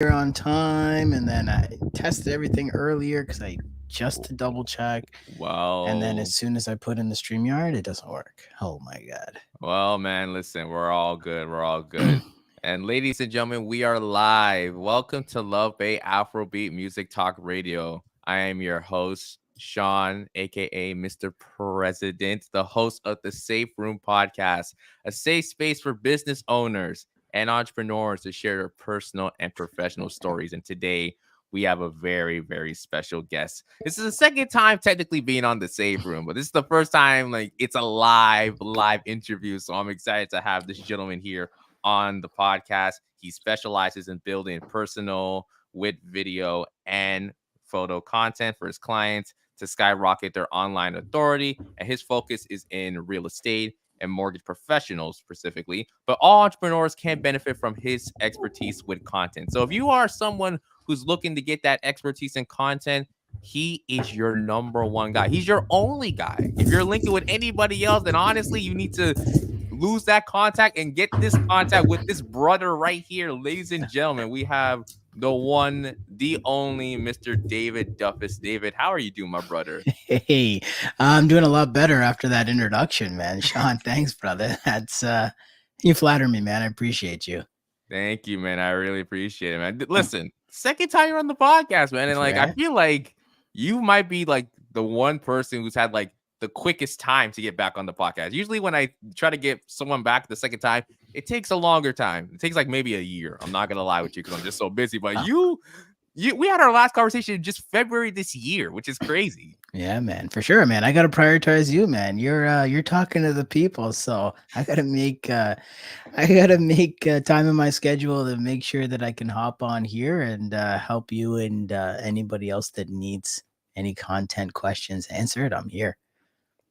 here on time, and then I tested everything earlier because I just to double check, and then as Well, soon as I put in the StreamYard, it doesn't work. Oh my god. well, man, listen, we're all good. We're all good. And ladies and gentlemen, we are live. Welcome to Love Bay Afrobeat Music Talk Radio. I am your host, Shon, aka Mr. President, the host of the Safe Room Podcast, a safe space for business owners and entrepreneurs to share their personal and professional stories. And today we have a very, very special guest. This is the second time technically being on the Safe Room, but this is the first time like it's a live interview. So I'm excited to have this gentleman here on the podcast. He specializes in building personal with video and photo content for his clients to skyrocket their online authority. And his focus is in real estate and mortgage professionals specifically, but all entrepreneurs can benefit from his expertise with content. So if you are someone who's looking to get that expertise in content, he is your number one guy. He's your only guy. If you're linking with anybody else, then honestly, you need to lose that contact and get this contact with this brother right here. Ladies and gentlemen, we have the one, the only Mr. David Duffus. David, how are you doing, my brother? Hey, I'm doing a lot better after that introduction, man. Sean, thanks, brother. That's you flatter me, man. I appreciate you. Thank you, man. I really appreciate it, man. Listen, second time you're on the podcast, man. And like, I Right? feel like you might be like the one person who's had like the quickest time to get back on the podcast. Usually, when I try to get someone back the second time, it takes a longer time. It takes like maybe a year. I'm not gonna lie with you because I'm just so busy. But we had our last conversation just February this year, which is crazy. Yeah, man, for sure, man. I gotta prioritize you, man. You're talking to the people, so I gotta make time in my schedule to make sure that I can hop on here and help you and anybody else that needs any content questions answered. I'm here.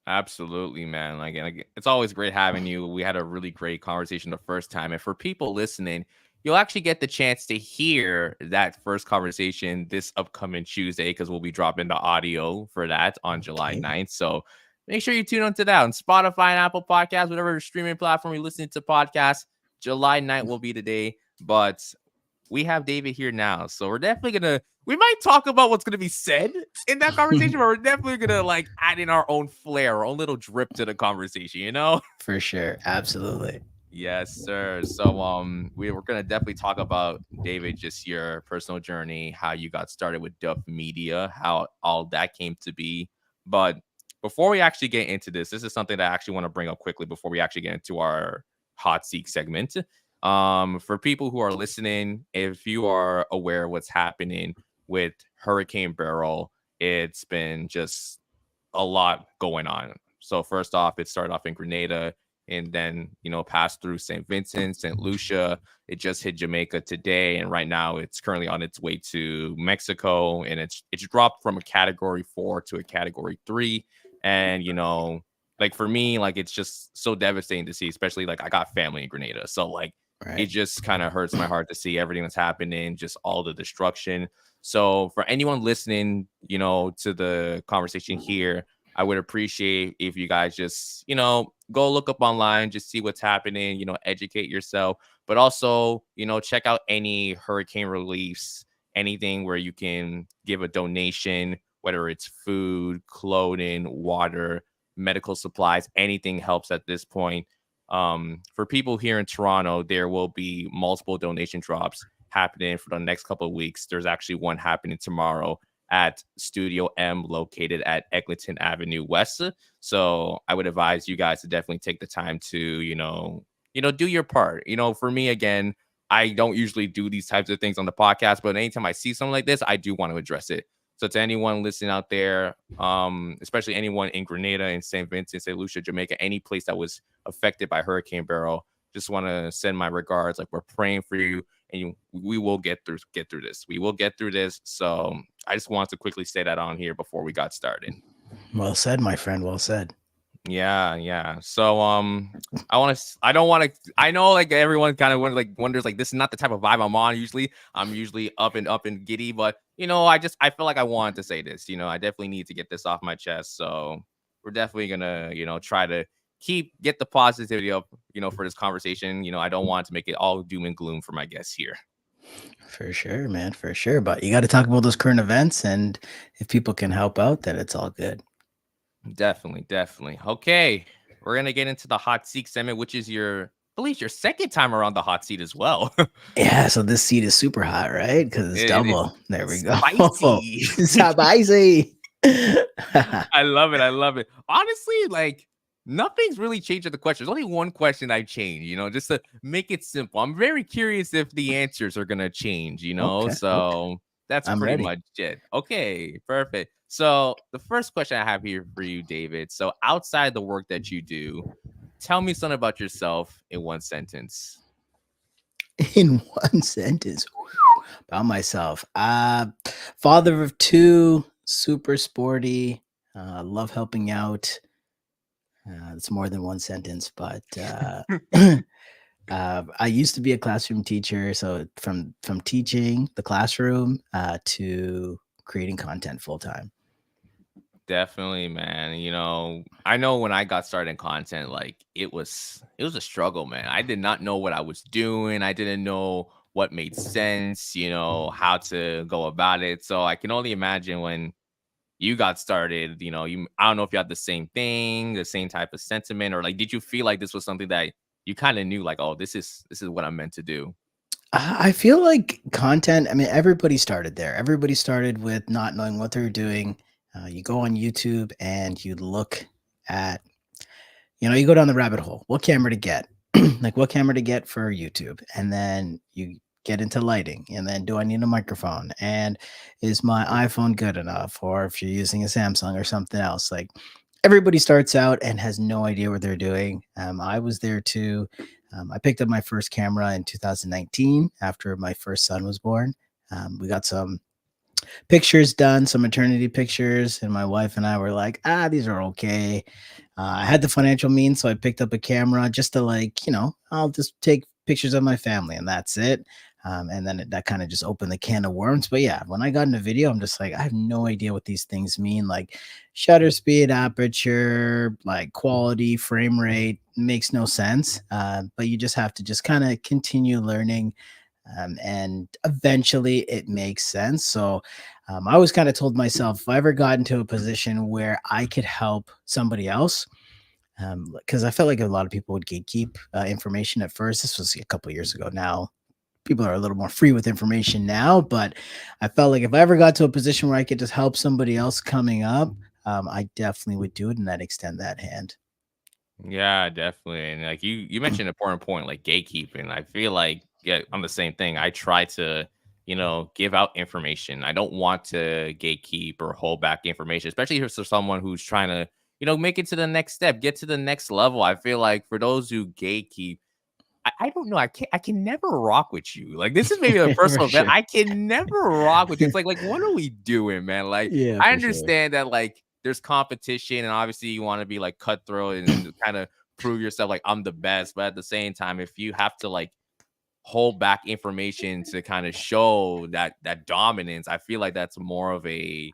Absolutely, man. Like it's always great having you. We had a really great conversation the first time. And for people listening, you'll actually get the chance to hear that first conversation this upcoming Tuesday because we'll be dropping the audio for that on July Okay. 9th. So make sure you tune into that on Spotify and Apple Podcasts, whatever streaming platform you're listening to podcasts. July 9th will be the day. But we have David here now. So we're definitely gonna we might talk about what's gonna be said in that conversation, but we're definitely gonna like add in our own flair, our own little drip to the conversation, you know? For sure, absolutely. Yes, sir. So we're gonna definitely talk about David, just your personal journey, how you got started with Duff Media, how all that came to be. But before we actually get into this is something that I actually want to bring up quickly before we actually get into our hot seat segment. For people who are listening, if you are aware of what's happening with Hurricane Beryl, it's been just a lot going on. So first off, it started off in Grenada and then, passed through St. Vincent, St. Lucia. It just hit Jamaica today. And right now it's currently on its way to Mexico. And it's dropped from a category 4 to a category 3. And, like for me, like it's just so devastating to see, especially like I got family in Grenada. So like it Right. just kind of hurts my heart to see everything that's happening, just all the destruction. So for anyone listening, to the conversation here, I would appreciate if you guys just, go look up online, just see what's happening, educate yourself, but also, check out any hurricane reliefs, anything where you can give a donation, whether it's food, clothing, water, medical supplies, anything helps at this point. For people here in Toronto, there will be multiple donation drops happening for the next couple of weeks. There's actually one happening tomorrow at Studio M, located at Eglinton Avenue West. So I would advise you guys to definitely take the time to, do your part. For me, again, I don't usually do these types of things on the podcast, but anytime I see something like this, I do want to address it. So to anyone listening out there, especially anyone in Grenada and St. Vincent, St. Lucia, Jamaica, any place that was affected by Hurricane Beryl, just want to send my regards. Like we're praying for you, and we will get through this. We will get through this. So I just wanted to quickly say that on here before we got started. Well said, my friend. Well said. Yeah, yeah. So I don't want to I know like everyone kind of wonders like this is not the type of vibe I'm on usually. I'm usually up and giddy, but I feel like I wanted to say this. I definitely need to get this off my chest. So we're definitely gonna, try to get the positivity up, for this conversation. I don't want to make it all doom and gloom for my guests here. For sure, man, for sure. But you got to talk about those current events, and if people can help out, then it's all good. Definitely, definitely. Okay, we're gonna get into the hot seat segment, which is your, I believe, your second time around the hot seat as well. Yeah, so this seed is super hot, right? Because it's It's double. There we go. spicy. Spicy. I love it. I love it. Honestly, like nothing's really changed with the question. There's only one question I've changed, just to make it simple. I'm very curious if the answers are gonna change, Okay, okay. So that's I'm pretty ready. much it. Okay, perfect. So the first question I have here for you, David. So outside the work that you do, tell me something about yourself in one sentence. In one sentence, about myself. Father of two, super sporty, love helping out. It's more than one sentence, but I used to be a classroom teacher, so from teaching the classroom to creating content full time. Definitely, man. I know when I got started in content, like it was a struggle, man. I did not know what I was doing. I didn't know what made sense, how to go about it. So I can only imagine when you got started, I don't know if you had the same thing, the same type of sentiment, or like did you feel like this was something that you kind of knew, like, oh, this is what I'm meant to do? I feel like content. I mean, everybody started there. Everybody started with not knowing what they're doing. You go on YouTube and you look at, you go down the rabbit hole. What camera to get? Like what camera to get for YouTube? And then you get into lighting. And then do I need a microphone? And is my iPhone good enough? Or if you're using a Samsung or something else, like everybody starts out and has no idea what they're doing. I was there too. I picked up my first camera in 2019 after my first son was born. We got some pictures done, some maternity pictures, and my wife and I were like, these are okay. I had the financial means, so I picked up a camera just to I'll just take pictures of my family, and that's it. And then that kind of just opened the can of worms. But yeah, when I got into video, I'm just like, I have no idea what these things mean. Like shutter speed, aperture, like quality, frame rate makes no sense. But you just have to just kind of continue learning, and eventually it makes sense. So I always kind of told myself if I ever got into a position where I could help somebody else, because I felt like a lot of people would gatekeep information at first. This was a couple of years ago now. People are a little more free with information now, but I felt like if I ever got to a position where I could just help somebody else coming up, I definitely would do it and I'd extend that hand. Yeah, definitely. And like you mentioned an important point, like gatekeeping. I feel like, yeah, I'm the same thing. I try to, give out information. I don't want to gatekeep or hold back information, especially for someone who's trying to, make it to the next step, get to the next level. I feel like for those who gatekeep, I don't know. I can never rock with you. Like this is maybe a For personal event. sure. I can never rock with you. It's like what are we doing, man? Like Yeah, I for sure. understand that like there's competition and obviously you want to be like cutthroat and kind of prove yourself like I'm the best. But at the same time, if you have to like hold back information to kind of show that dominance, I feel like that's more of a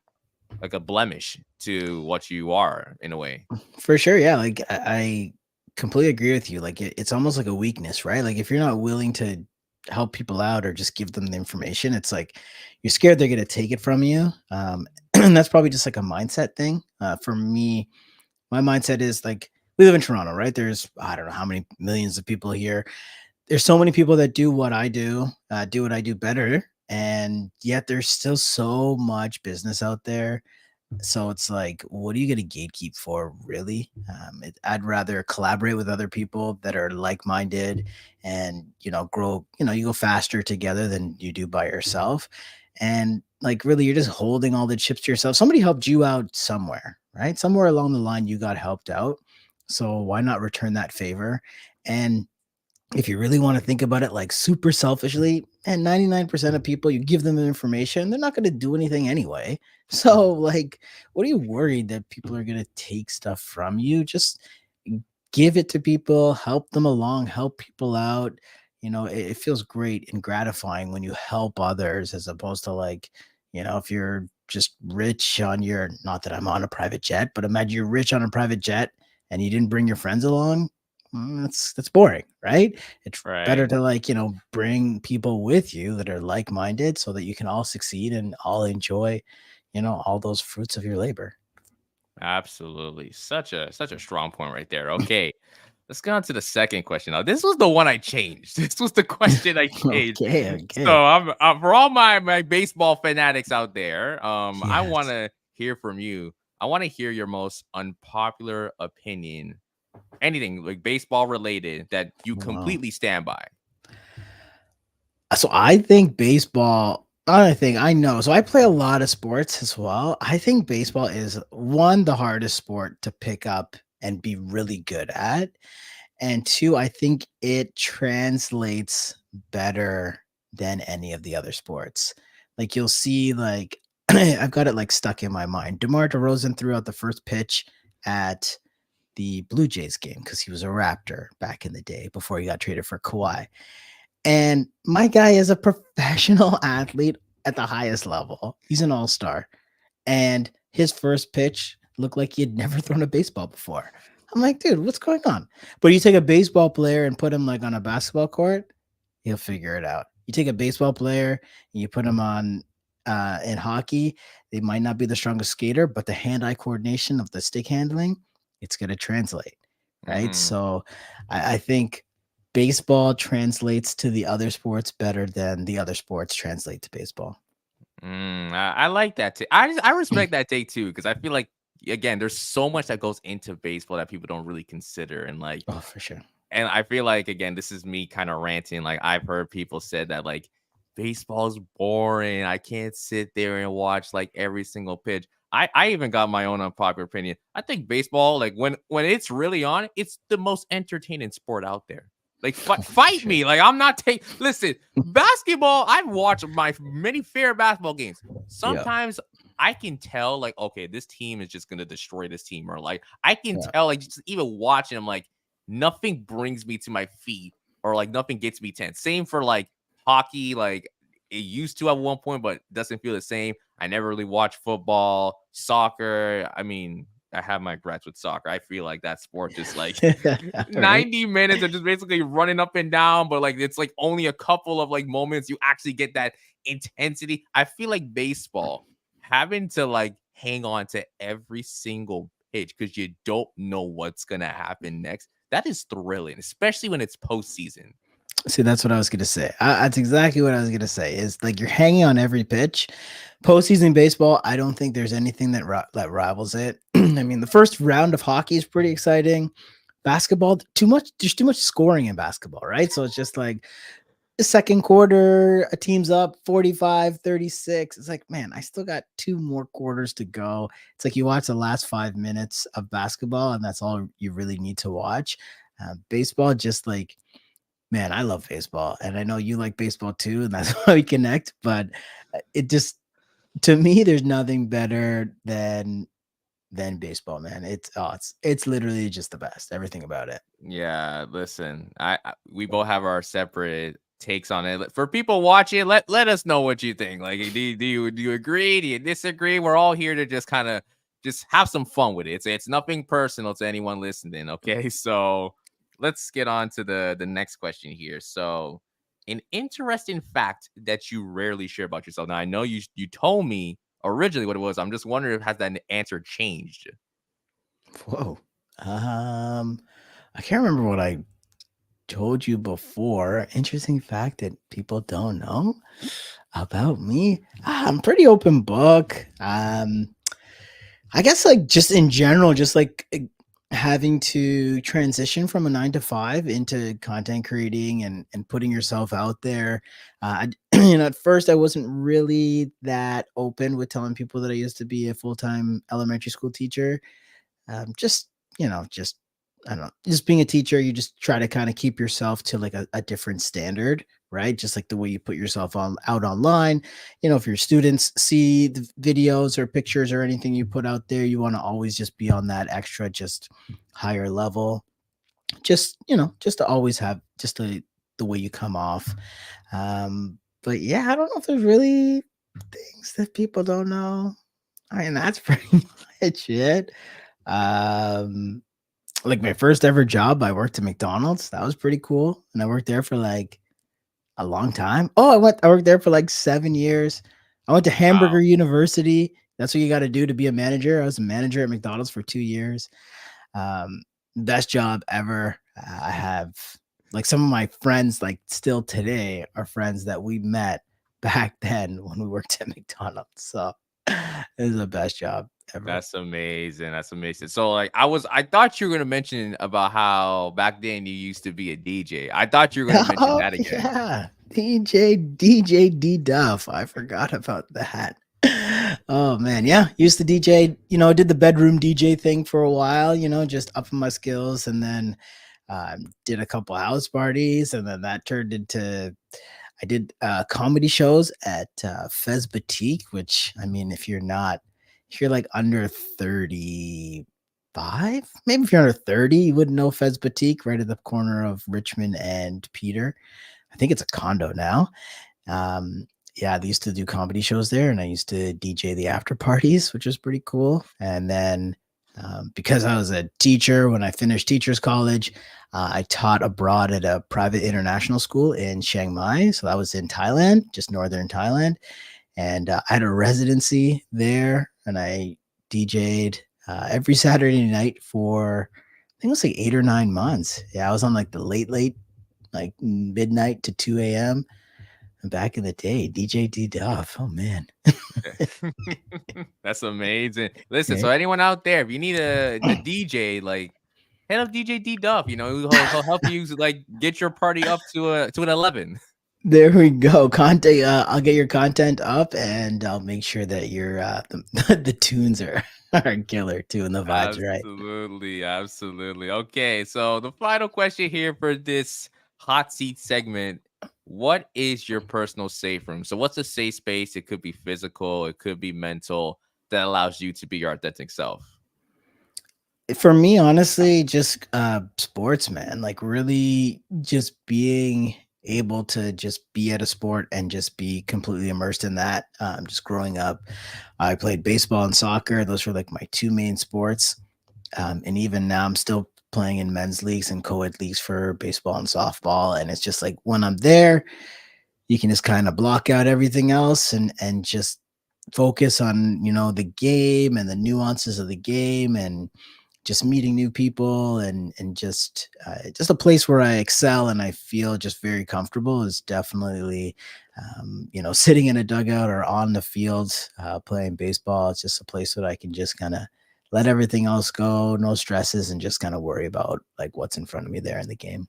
blemish to what you are in a way. For sure, yeah. Like I completely agree with you. Like it's almost like a weakness, right? Like if you're not willing to help people out or just give them the information, it's like you're scared they're gonna take it from you. And that's probably just like a mindset thing. For me, my mindset is like we live in Toronto, right? There's I don't know how many millions of people here. There's so many people that do what I do better, and yet there's still so much business out there. So it's like, what are you going to gatekeep for, really? I'd rather collaborate with other people that are like-minded, and grow. You go faster together than you do by yourself. And like, really, you're just holding all the chips to yourself. Somebody helped you out somewhere, right? Somewhere along the line, you got helped out. So why not return that favor? And if you really want to think about it like super selfishly, and 99% of people, you give them the information, they're not going to do anything anyway. So, like, what are you worried that people are going to take stuff from you? Just give it to people, help them along, help people out. It feels great and gratifying when you help others as opposed to like, if you're just rich on your, not that I'm on a private jet, but imagine you're rich on a private jet and you didn't bring your friends along. that's boring, right? It's better Right. to like, bring people with you that are like-minded so that you can all succeed and all enjoy, all those fruits of your labor. Absolutely. Such a strong point right there. Okay. Let's get on to the second question. Now, this was the one I changed. This was the question I changed. Okay, So, okay. I'm for all my baseball fanatics out there, I want Yes. to hear from you. I want to hear your most unpopular opinion, anything like baseball related that you Wow. completely stand by. So I think baseball, I think I know. So I play a lot of sports as well. I think baseball is one, the hardest sport to pick up and be really good at. And two, I think it translates better than any of the other sports. Like you'll see, like I've got it like stuck in my mind. DeMar DeRozan threw out the first pitch at the Blue Jays game because he was a Raptor back in the day before he got traded for Kawhi. And my guy is a professional athlete at the highest level. He's an all-star. And his first pitch looked like he had never thrown a baseball before. I'm like, dude, what's going on? But you take a baseball player and put him like on a basketball court, he'll figure it out. You take a baseball player and you put him on in hockey, they might not be the strongest skater, but the hand-eye coordination of the stick handling, it's gonna translate. Right. Mm-hmm. So I think baseball translates to the other sports better than the other sports translate to baseball. I like that. I respect that take too because I feel like again, there's so much that goes into baseball that people don't really consider, and like, Oh, for sure. and I feel like again, this is me kind of ranting. Like I've heard people said that like baseball is boring. I can't sit there and watch like every single pitch. I even got my own unpopular opinion. I think baseball, like when it's really on, it's the most entertaining sport out there. Like Oh, for fight sure. me. Like I'm not taking. Listen, basketball. I've watched my many fair basketball games. Yeah. Sometimes I can tell like okay, this team is just gonna destroy this team, or like I can Yeah. tell like just even watching them like nothing brings me to my feet or like nothing gets me tense. Same for like hockey. Like it used to at one point, but doesn't feel the same. I never really watched football, soccer. I mean, I have my regrets with soccer. I feel like that sport just like Right? 90 minutes of just basically running up and down, but like it's like only a couple of like moments you actually get that intensity. I feel like baseball having to like hang on to every single pitch because you don't know what's gonna happen next. That is thrilling, especially when it's postseason. See, that's what I was gonna say. That's exactly what I was gonna say. Is like you're hanging on every pitch. Postseason baseball, I don't think there's anything that rivals it. I mean, the first round of hockey is pretty exciting. Basketball, too much. There's too much scoring in basketball, right? So it's just like the second quarter, a team's up 45-36. It's like, man, I still got two more quarters to go. It's like you watch the last 5 minutes of basketball, and that's all you really need to watch. Baseball, just like, man, I love baseball, and I know you like baseball too, and that's why we connect. But it just, to me, there's nothing better than baseball, man. It's literally just the best. Everything about it. Yeah, listen, we both have our separate takes on it. For people watching, let us know what you think. Like, do you agree? Do you disagree? We're all here to just kind of just have some fun with it. It's nothing personal to anyone listening. Okay, so let's get on to the next question here. So, an interesting fact that you rarely share about yourself. Now, I know you told me originally what it was. I'm just wondering if has that answer changed. Whoa. I can't remember what I told you before. Interesting fact that people don't know about me. I'm pretty open book. I guess like just in general, just like having to transition from a 9 to 5 into content creating and putting yourself out there. At first I wasn't really that open with telling people that I used to be a full-time elementary school teacher. Just, just I don't know, just being a teacher, you just try to kind of keep yourself to like a different standard, right? Just like the way you put yourself on out online. If your students see the videos or pictures or anything you put out there, you want to always just be on that extra, just higher level. Just to always have just the way you come off. But yeah, I don't know if there's really things that people don't know. I mean, that's pretty much it. Um, Like my first ever job, I worked at McDonald's. That was pretty cool, and I worked there for like a long time. Oh, I worked there for like 7 years. I went to Wow. Hamburger University. That's what you gotta do to be a manager. I was a manager at McDonald's for 2 years. Um, Best job ever. I have like some of my friends, like still today, are friends that we met back then when we worked at McDonald's. So it was the best job ever. That's amazing. That's amazing. So like I thought you were gonna mention about how back then you used to be a DJ. I thought you were gonna mention Oh that again. yeah, DJ D Duff. I forgot about that. Oh man, yeah, used to DJ. Did the bedroom DJ thing for a while. Just upping my skills, and then did a couple house parties, and then that turned into I did comedy shows at Fez Boutique. Which I mean, if you're like under 35, maybe if you're under 30, you wouldn't know Fez Boutique, right at the corner of Richmond and Peter. I think it's a condo now. Yeah, they used to do comedy shows there, and I used to DJ the after parties, which was pretty cool. And then because I was a teacher when I finished teachers college, I taught abroad at a private international school in Chiang Mai. So that was in Thailand, just northern Thailand. And I had a residency there, and I DJ'd every Saturday night for I think it was like 8 or 9 months. Yeah, I was on like the late, like midnight to 2 a.m. Back in the day, DJ D Duff. Oh man. That's amazing. Listen, so Right? anyone out there, if you need a DJ, like hit up DJ D Duff. You know, he'll help you like get your party up to an 11. There we go. Content. I'll get your content up, and I'll make sure that your the tunes are killer too, and the vibes right. Absolutely, absolutely. Okay, so the final question here for this hot seat segment. What is your personal safe room? So what's a safe space? It could be physical, it could be mental, that allows you to be your authentic self. For me, honestly, just sports, man. Like really, just being able to just be at a sport and just be completely immersed in that. Just growing up, I played baseball and soccer. Those were like my two main sports. And even now, I'm still playing in men's leagues and co-ed leagues for baseball and softball. And it's just like when I'm there, you can just kind of block out everything else and just focus on the game and the nuances of the game, and just meeting new people, and just a place where I excel and I feel just very comfortable is definitely sitting in a dugout or on the field playing baseball. It's just a place that I can just kind of let everything else go, no stresses, and just kind of worry about like what's in front of me there in the game.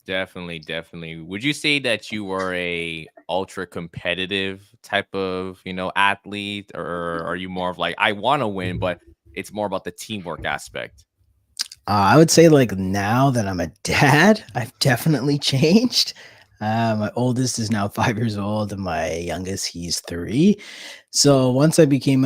Definitely, definitely. Would you say that you were a ultra competitive type of, athlete, or are you more of like I want to win, but it's more about the teamwork aspect? I would say like now that I'm a dad, I've definitely changed. My oldest is now 5 years old, and my youngest he's 3. So once I became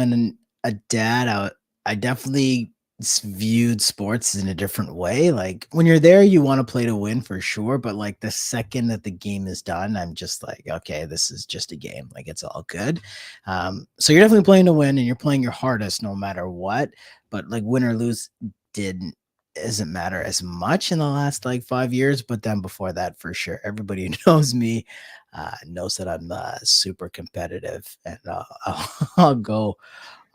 a dad, I definitely viewed sports in a different way. Like when you're there, you want to play to win for sure, but like the second that the game is done, I'm just like, okay, this is just a game. Like it's all good. So you're definitely playing to win, and you're playing your hardest no matter what. But like win or lose didn't doesn't matter as much in the last like 5 years, but then before that, for sure, everybody who knows me knows that I'm super competitive, and I'll go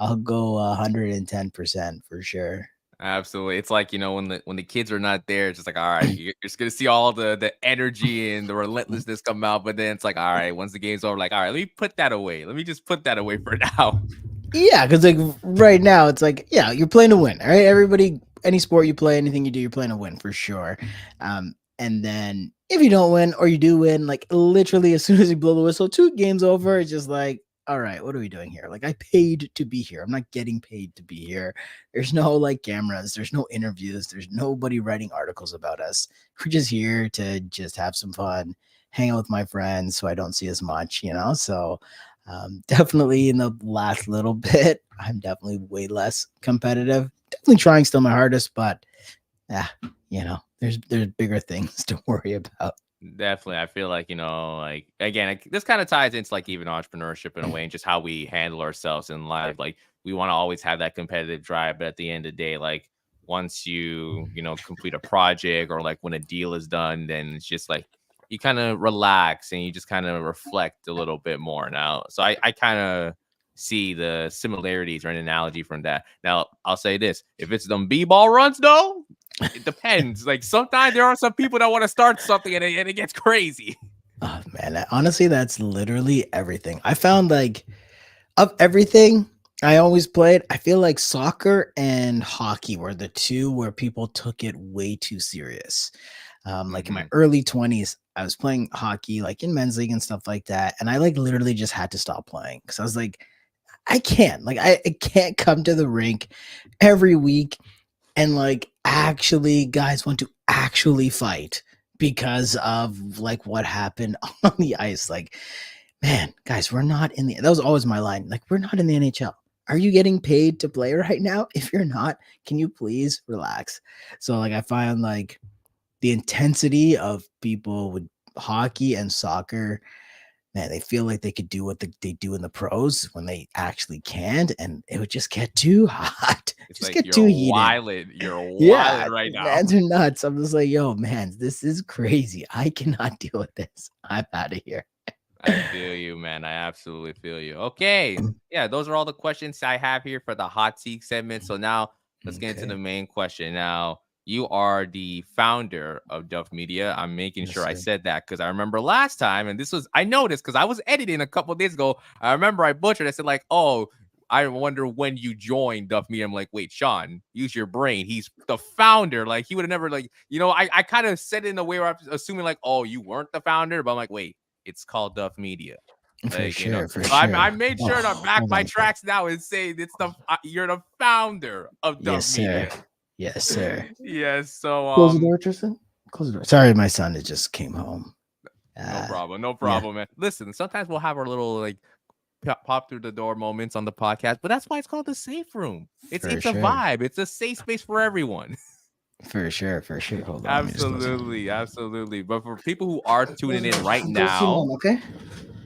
110% for sure. Absolutely. It's like, when the kids are not there, it's just like, all right, you're just gonna see all the energy and the relentlessness come out. But then it's like, all right, once the game's over, like, all right, let me put that away. Let me just put that away for now. Yeah, because like right now, it's like you're playing to win. All right, everybody, any sport you play, anything you do, you're playing to win for sure. And then if you don't win or you do win, like literally as soon as you blow the whistle, two games over, it's just like, all right, what are we doing here? Like I paid to be here. I'm not getting paid to be here. There's no like cameras. There's no interviews. There's nobody writing articles about us. We're just here to just have some fun, hang out with my friends who I don't see as much. So definitely in the last little bit, I'm definitely way less competitive. Definitely trying still my hardest, but yeah, there's bigger things to worry about. Definitely. I feel like, like again, this kind of ties into like even entrepreneurship in a way and just how we handle ourselves in life. Like we want to always have that competitive drive, but at the end of the day, like once complete a project or like when a deal is done, then it's just like you kind of relax and you just kind of reflect a little bit more now. So I kind of see the similarities or an analogy from that. Now, I'll say this. If it's them B-ball runs, though, it depends. Like, sometimes there are some people that want to start something and it gets crazy. Oh man, honestly, that's literally everything. I found like of everything I always played, I feel like soccer and hockey were the two where people took it way too serious. Like in my Hmm. early 20s, I was playing hockey like in men's league and stuff like that. And I like literally just had to stop playing because I was like, I can't. Like I can't come to the rink every week and like actually guys want to actually fight because of like what happened on the ice. Like, man, guys, we're not in the that was always my line. Like, we're not in the NHL. Are you getting paid to play right now? If you're not, can you please relax? So like I find like the intensity of people with hockey and soccer, man, they feel like they could do what they do in the pros when they actually can't, and it would just get too hot, It's just like get too heated. you're Yeah, wilding right now. mans are nuts. I'm just like, yo, man, this is crazy. I cannot deal with this. I'm out of here. I feel you, man. I absolutely feel you. Okay. Yeah, those are all the questions I have here for the hot seat segment. So now let's get into the Okay. main question. Now, you are the founder of Duff Media. I'm making Yes, sure I sir. said that because I remember last time, and this was, I noticed because I was editing a couple of days ago. I remember I butchered. I said, like, oh, I wonder when you joined Duff Media. I'm like, wait, Sean, use your brain. He's the founder. Like, he would have never, like, I kind of said it in a way where I'm assuming, like, oh, you weren't the founder. But I'm like, wait, it's called Duff Media. For Like, sure, for so I sure. made sure to Oh, back hold my on a sec. tracks now and say it's you're the founder of Duff Yes, sir. Media. Yes, sir. Yes. So Close the door, Tristan. Close the door. Sorry, my son it just came home. no Uh, problem, no yeah, problem, man. Listen, sometimes we'll have our little like pop through the door moments on the podcast, but that's why it's called the safe room. It's for it's a sure. vibe. It's a safe space for everyone. For sure, for sure. Hold on, let me just close it. Absolutely, absolutely. But for people who are Close tuning the in door. right Go see now, mom, okay?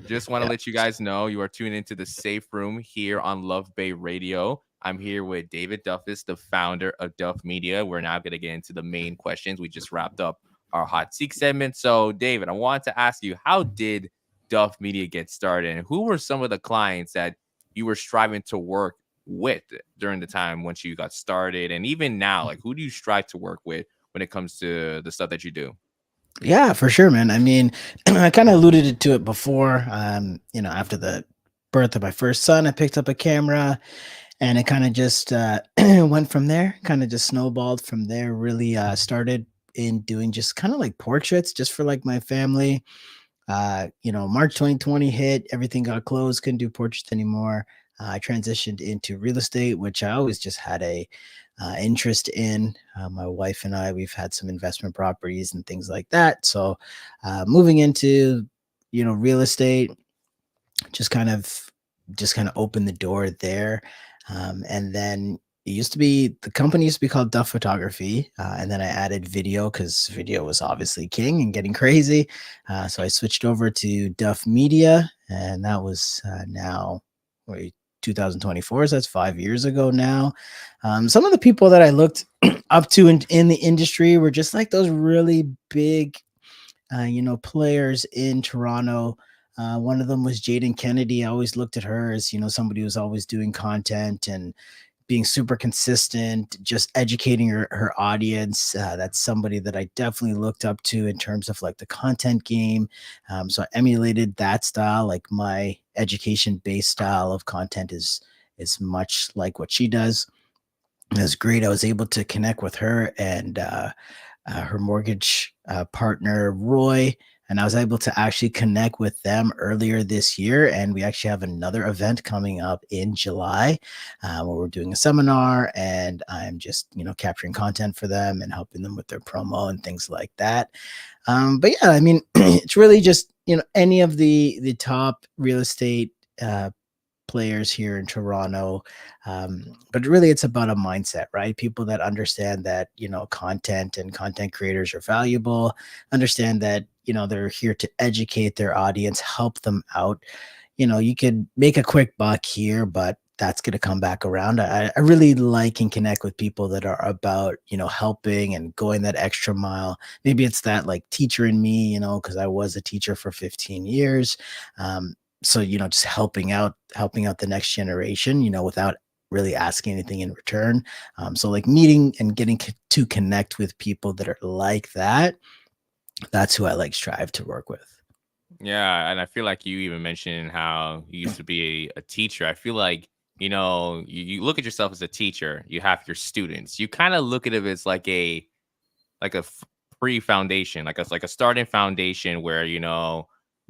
just want to Yeah. let you guys know you are tuning into the safe room here on Love Bay Radio. I'm here with David Duffus, the founder of Duff Media. We're now going to get into the main questions. We just wrapped up our hot seat segment. So, David, I wanted to ask you, how did Duff Media get started? And who were some of the clients that you were striving to work with during the time once you got started? And even now, like, who do you strive to work with when it comes to the stuff that you do? Yeah, for sure, man. I mean, I kind of alluded to it before. After the birth of my first son, I picked up a camera and it kind of just went from there, kind of just snowballed from there. Really started in doing just kind of like portraits just for like my family. March 2020 hit, everything got closed, couldn't do portraits anymore. I transitioned into real estate, which I always just had a interest in. My wife and I, we've had some investment properties and things like that. So, moving into, real estate, just kind of, opened the door there. And then the company used to be called Duff Photography, and then I added video because video was obviously king and getting crazy. So I switched over to Duff Media, and that was now wait, 2024. So that's 5 years ago now. Some of the people that I looked up to in the industry were just like those really big players in Toronto. One of them was Jaden Kennedy. I always looked at her as, somebody who's always doing content and being super consistent, just educating her audience. That's somebody that I definitely looked up to in terms of like the content game. So I emulated that style. Like my education based style of content is much like what she does. It was great. I was able to connect with her and her mortgage partner, Roy. And I was able to actually connect with them earlier this year. And we actually have another event coming up in July where we're doing a seminar and I'm just, capturing content for them and helping them with their promo and things like that. But yeah, I mean, it's really just, any of the top real estate players here in Toronto. But really, it's about a mindset, right? People that understand that, content and content creators are valuable, understand that, they're here to educate their audience, help them out. You could make a quick buck here, but that's going to come back around. I really like and connect with people that are about, helping and going that extra mile. Maybe it's that like teacher in me, because I was a teacher for 15 years. So, just helping out the next generation, without really asking anything in return. So like meeting and getting to connect with people that are like that, that's who I like strive to work with. Yeah, and I feel like you even mentioned how you used to be a teacher. I feel like, you look at yourself as a teacher, you have your students. You kind of look at it as like a pre-foundation, like a starting foundation where,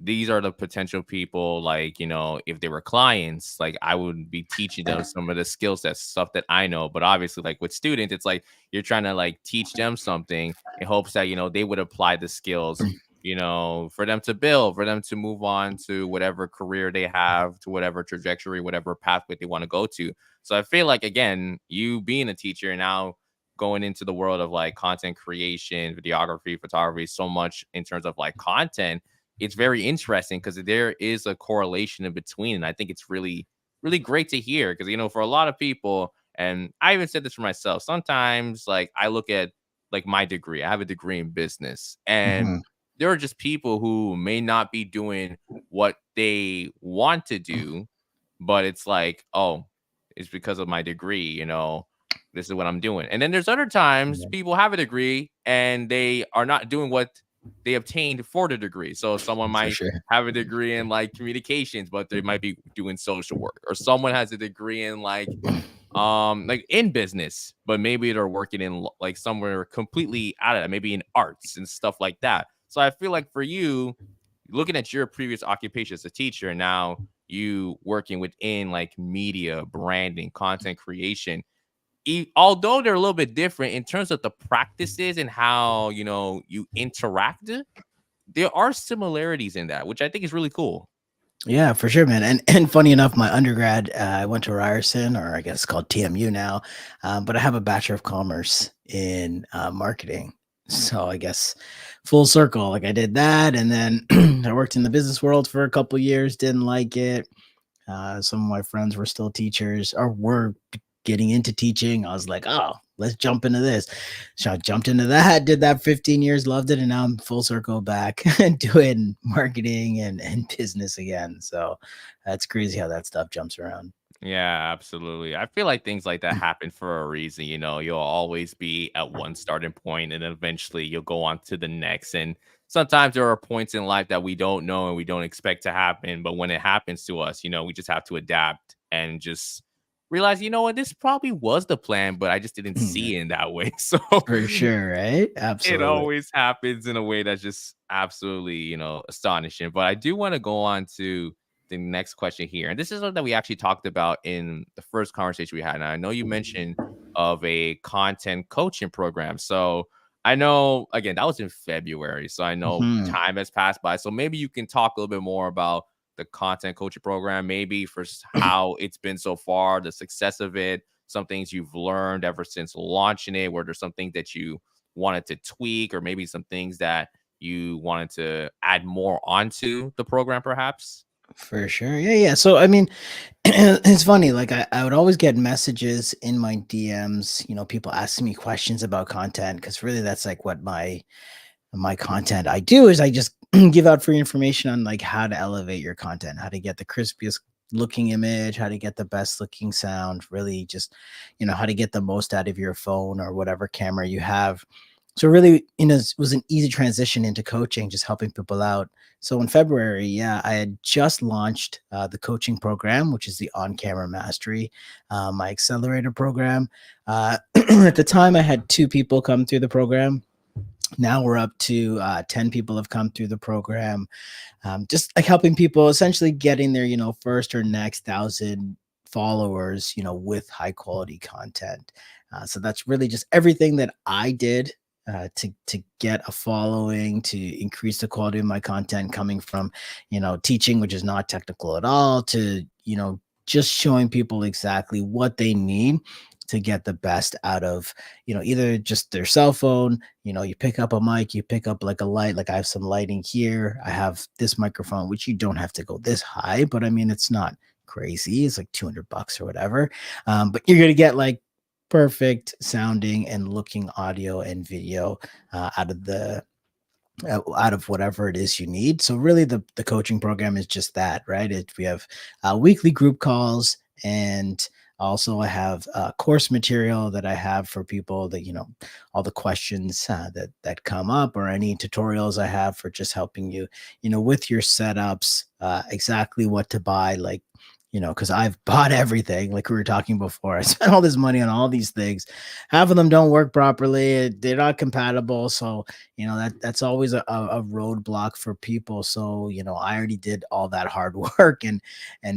these are the potential people, like, if they were clients, like I would be teaching them some of the skill sets, stuff that I know. But obviously, like with students, it's like you're trying to like teach them something in hopes that, they would apply the skills, for them to build, for them to move on to whatever career they have, to whatever trajectory, whatever pathway they want to go to. So I feel like, again, you being a teacher now going into the world of like content creation, videography, photography, so much in terms of like content, it's very interesting because there is a correlation in between. And I think it's really, really great to hear because, for a lot of people, and I even said this for myself, sometimes like I look at like my degree, I have a degree in business, and Mhm. there are just people who may not be doing what they want to do, but it's like, oh, it's because of my degree, this is what I'm doing. And then there's other times Yeah, people have a degree and they are not doing what they obtained for the degree. So someone for might sure. have a degree in like communications, but they might be doing social work, or someone has a degree in like in business, but maybe they're working in like somewhere completely out of that, maybe in arts and stuff like that. So I feel like for you, looking at your previous occupation as a teacher and now you working within like media, branding, content creation, although they're a little bit different in terms of the practices and how you interact, there are similarities in that, which I think is really cool. Yeah, for sure, man. And funny enough, my undergrad, I went to Ryerson, or I guess it's called TMU now, but I have a Bachelor of Commerce in marketing. So I guess full circle, like I did that, and then I worked in the business world for a couple years. Didn't like it. Some of my friends were still teachers or were getting into teaching. I was like, oh, let's jump into this. So I jumped into that, did that 15 years, loved it. And now I'm full circle back doing marketing and business again. So that's crazy how that stuff jumps around. Yeah, absolutely. I feel like things like that happen for a reason. You'll always be at one starting point and eventually you'll go on to the next. And sometimes there are points in life that we don't know and we don't expect to happen. But when it happens to us, we just have to adapt and just realize, what, this probably was the plan, but I just didn't see it in that way. So For sure, right? it Absolutely. always happens in a way that's just absolutely, astonishing. But I do want to go on to the next question here. And this is something that we actually talked about in the first conversation we had. And I know you mentioned of a content coaching program. So I know, again, that was in February. So I know Mhm. time has passed by. So maybe you can talk a little bit more about the content coaching program, maybe for how it's been so far, the success of it, some things you've learned ever since launching it, where there's something that you wanted to tweak, or maybe some things that you wanted to add more onto the program, perhaps? For sure. Yeah, yeah. So I mean, it's funny, like I would always get messages in my DMs, people asking me questions about content because really that's like what my content I do is I just give out free information on like how to elevate your content, how to get the crispiest looking image, how to get the best looking sound, really just, how to get the most out of your phone or whatever camera you have. So really, it was an easy transition into coaching, just helping people out. So in February, yeah, I had just launched the coaching program, which is the On Camera Mastery, my accelerator program. At the time, I had two people come through the program. Now we're up to 10 people have come through the program, just like helping people essentially getting their, first or next 1,000 followers, with high quality content. So that's really just everything that I did to get a following, to increase the quality of my content, coming from, teaching, which is not technical at all, to, just showing people exactly what they need to get the best out of, either just their cell phone. You pick up a mic, you pick up like a light, like I have some lighting here. I have this microphone, which you don't have to go this high, but I mean, it's not crazy. It's like 200 bucks or whatever. But you're going to get like perfect sounding and looking audio and video out of whatever it is you need. So really the coaching program is just that, right? We have weekly group calls, and also I have course material that I have for people that, all the questions that come up, or any tutorials I have for just helping you, with your setups, exactly what to buy, like, because I've bought everything, like we were talking before. I spent all this money on all these things. Half of them don't work properly. They're not compatible. So, that's always a roadblock for people. So, I already did all that hard work and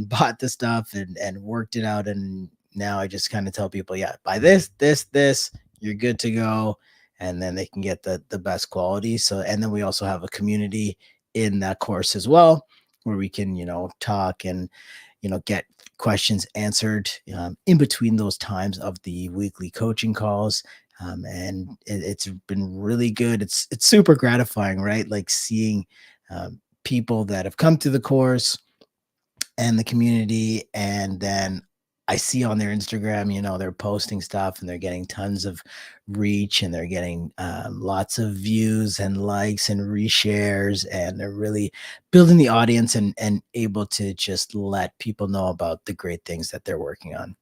bought the stuff and worked it out. And now I just kind of tell people, yeah, buy this, you're good to go. And then they can get the best quality. So, and then we also have a community in that course as well, where we can, talk and, get questions answered in between those times of the weekly coaching calls. And it's been really good. It's super gratifying, right? Like seeing people that have come through the course and the community, and then I see on their Instagram, they're posting stuff and they're getting tons of reach, and they're getting lots of views and likes and reshares, and they're really building the audience and able to just let people know about the great things that they're working on.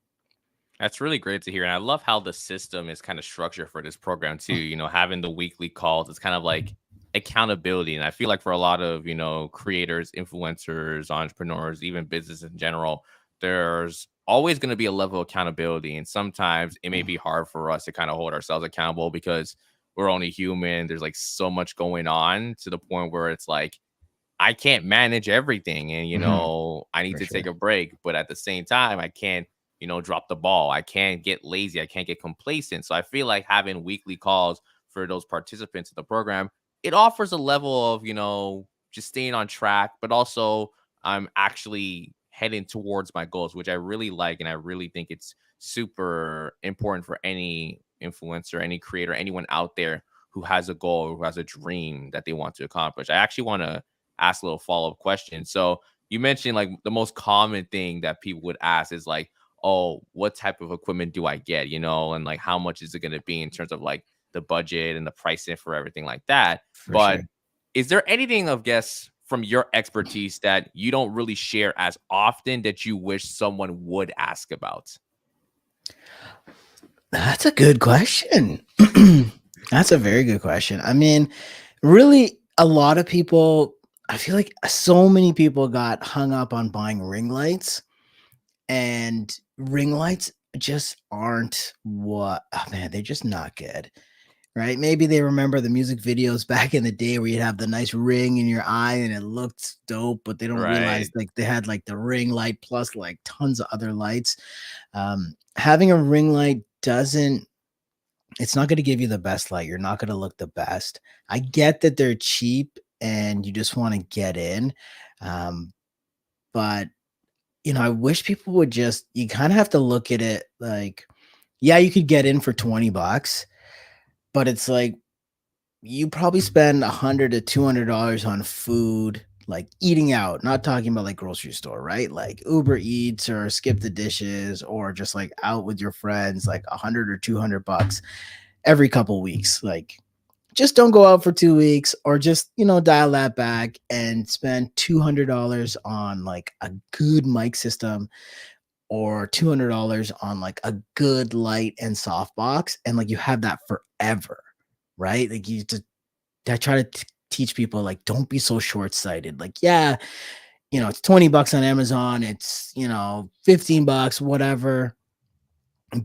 That's really great to hear. And I love how the system is kind of structured for this program too. Having the weekly calls, it's kind of like accountability. And I feel like for a lot of, creators, influencers, entrepreneurs, even business in general, there's always going to be a level of accountability. And sometimes it may be hard for us to kind of hold ourselves accountable because we're only human. There's like so much going on to the point where it's like, I can't manage everything, and Mhm. I need For to take sure. a break, but at the same time I can't, drop the ball. I can't get lazy, I can't get complacent. So I feel like having weekly calls for those participants in the program, it offers a level of, just staying on track, but also I'm actually heading towards my goals, which I really like. And I really think it's super important for any influencer, any creator, anyone out there who has a goal, who has a dream that they want to accomplish. I actually want to ask a little follow-up question. So you mentioned like the most common thing that people would ask is like, oh, what type of equipment do I get? And like how much is it going to be in terms of like the budget and the pricing for everything like that. For But sure. is there anything of guess from your expertise that you don't really share as often that you wish someone would ask about? That's a good question. That's a very good question. I mean, really, a lot of people, I feel like so many people got hung up on buying ring lights, and ring lights just aren't oh man, they're just not good, right? Maybe they remember the music videos back in the day where you'd have the nice ring in your eye and it looked dope, but they don't realize Right. like they had like the ring light plus like tons of other lights. Having a ring light doesn't it's not going to give you the best light. You're not going to look the best. I get that they're cheap and you just want to get in. Um, but I wish people would just, you kind of have to look at it like, yeah, you could get in for 20 bucks, but it's like you probably spend 100 to $200 on food, like eating out, not talking about like grocery store, right? Like Uber Eats or Skip the Dishes, or just like out with your friends, like 100 or 200 bucks every couple weeks. Like, just don't go out for 2 weeks, or just, dial that back and spend $200 on like a good mic system, or $200 on like a good light and softbox. And like you have that forever, right? Like I try to teach people, like, don't be so short sighted. Like, yeah, it's 20 bucks on Amazon. It's, 15 bucks, whatever,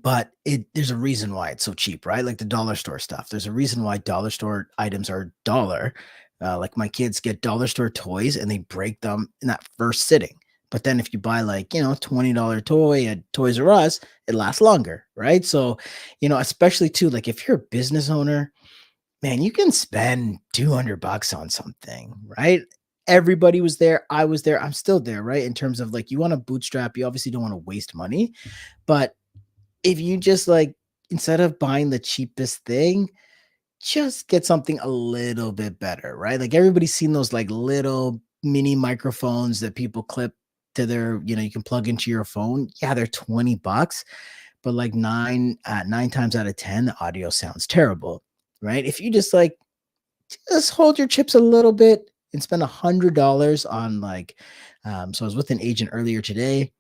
but there's a reason why it's so cheap, right? Like the dollar store stuff. There's a reason why dollar store items are dollar. Like my kids get dollar store toys and they break them in that first sitting. But then if you buy like, $20 toy at Toys R Us, it lasts longer, right? So, especially too, like if you're a business owner, man, you can spend 200 bucks on something, right? Everybody was there. I was there. I'm still there, right? In terms of like, you want to bootstrap, you obviously don't want to waste money, but if you just like, instead of buying the cheapest thing, just get something a little bit better, right? Like everybody's seen those like little mini microphones that people clip to their, you can plug into your phone. Yeah, they're $20, but like nine times out of 10, the audio sounds terrible, right? If you just hold your chips a little bit and spend $100 on so I was with an agent earlier today,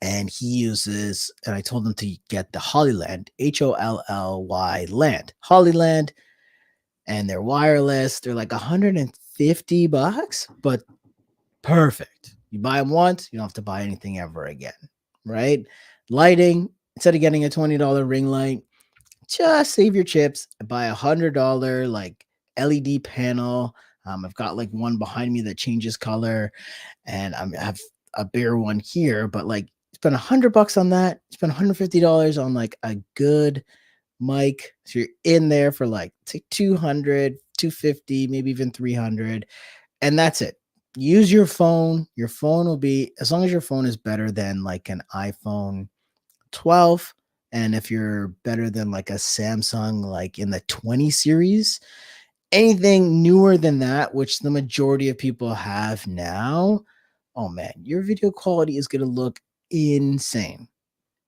and he uses, and I told him to get the Hollyland, Holly Land, Hollyland, and they're wireless. They're like $150, but perfect. You buy them once, you don't have to buy anything ever again, right? Lighting, instead of getting a $20 ring light, just save your chips, buy $100 like LED panel. I've got like one behind me that changes color, and I have a bigger one here, but like spend $100 on that, spend $150 on like a good mic. So you're in there for like 200, 250, maybe even 300, and that's it. Use your phone. Your phone will be, as long as your phone is better than like an iPhone 12, and if you're better than like a Samsung like in the 20 series, anything newer than that, which the majority of people have now, oh man, your video quality is going to look insane.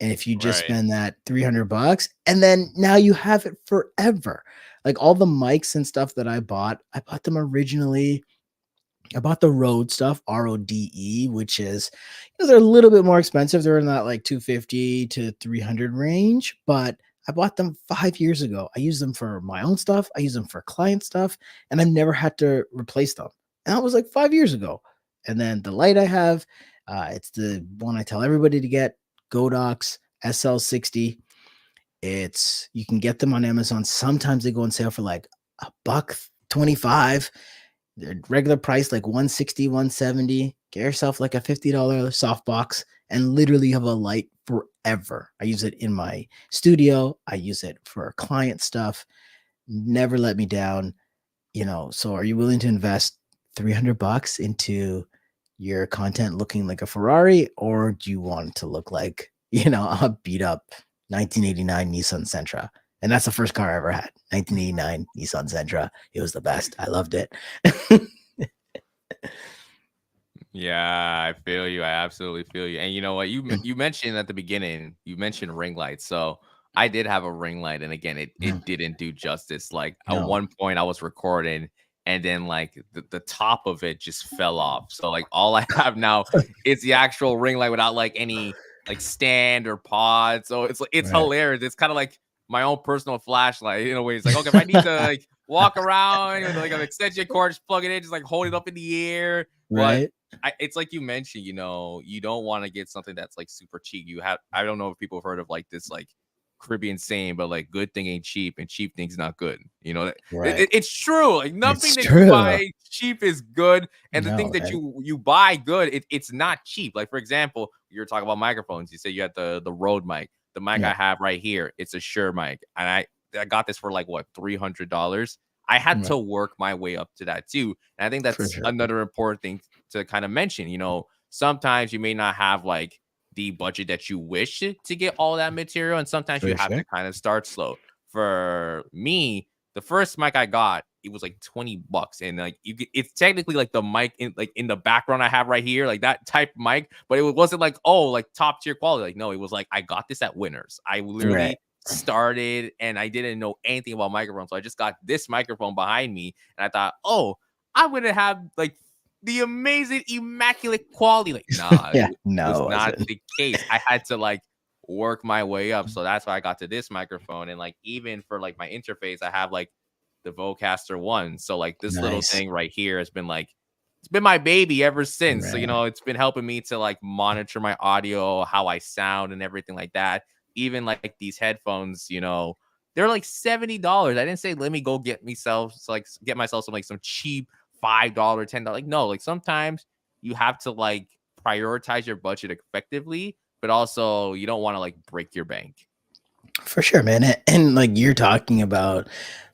And if you just Right. spend that $300, and then now you have it forever. Like all the mics and stuff that I bought them originally. I bought the Rode stuff, RODE, which is, they're a little bit more expensive. They're in that like 250 to 300 range, but I bought them 5 years ago. I use them for my own stuff. I use them for client stuff, and I've never had to replace them. And that was like 5 years ago. And then the light I have, it's the one I tell everybody to get, Godox SL60. You can get them on Amazon. Sometimes they go on sale for like a buck 25. Their regular price like 160, 170. Get yourself like a $50 softbox and literally have a light forever. I use it in my studio. I use it for client stuff. Never let me down. So are you willing to invest $300 into your content looking like a Ferrari, or do you want it to look like, a beat up 1989 Nissan Sentra? And that's the first car I ever had. 1989 Nissan Sentra. It was the best. I loved it. Yeah, I feel you. I absolutely feel you. And you know what? You mentioned at the beginning, you mentioned ring lights. So I did have a ring light, and again, it didn't do justice. Like at No. one point, I was recording, and then like the top of it just fell off. So like all I have now is the actual ring light without like any like stand or pod. So it's Right. hilarious. It's kind of like my own personal flashlight in a way. It's like, okay, if I need to like walk around with like an extension cord, just plug it in, just like hold it up in the air. But Right. it's like you mentioned, you don't want to get something that's like super cheap. I don't know if people have heard of like this like Caribbean saying, but like good thing ain't cheap and cheap thing's not good. Right. It's true. Like nothing It's that you true. buy cheap is good, and the things No. that And you buy good, it's not cheap. Like for example, you're talking about microphones. You say you had the Rode mic. The mic I yeah. have right here, it's a Shure mic, and I got this for like what $300. I had Right. to work my way up to that too, and I think For that's sure. another important thing to kind of mention. Sometimes you may not have like the budget that you wish to get all that material, and sometimes you For have sure. to kind of start slow. For me, the first mic I got, it was like $20, and like it's technically like the mic in the background I have right here, like that type of mic, but it wasn't like like top tier quality. Like no, it was like I got this at Winners. I Right. literally started and I didn't know anything about microphones, so I just got this microphone behind me, and I thought, oh, I'm gonna have like the amazing, immaculate quality. Like, nah, Yeah. it was No, it not wasn't. the case. I had to like work my way up. So that's why I got to this microphone. And like even for like my interface, I have like the Vocaster one. So like this little Nice. thing right here has been like it's been my baby ever since. So Right. it's been helping me to like monitor my audio, how I sound and everything like that. Even like these headphones, they're like $70. I didn't say let me go get myself some cheap $5, $10. Like, no, like sometimes you have to like prioritize your budget effectively, but also you don't want to like break your bank. For sure, man. And like you're talking about,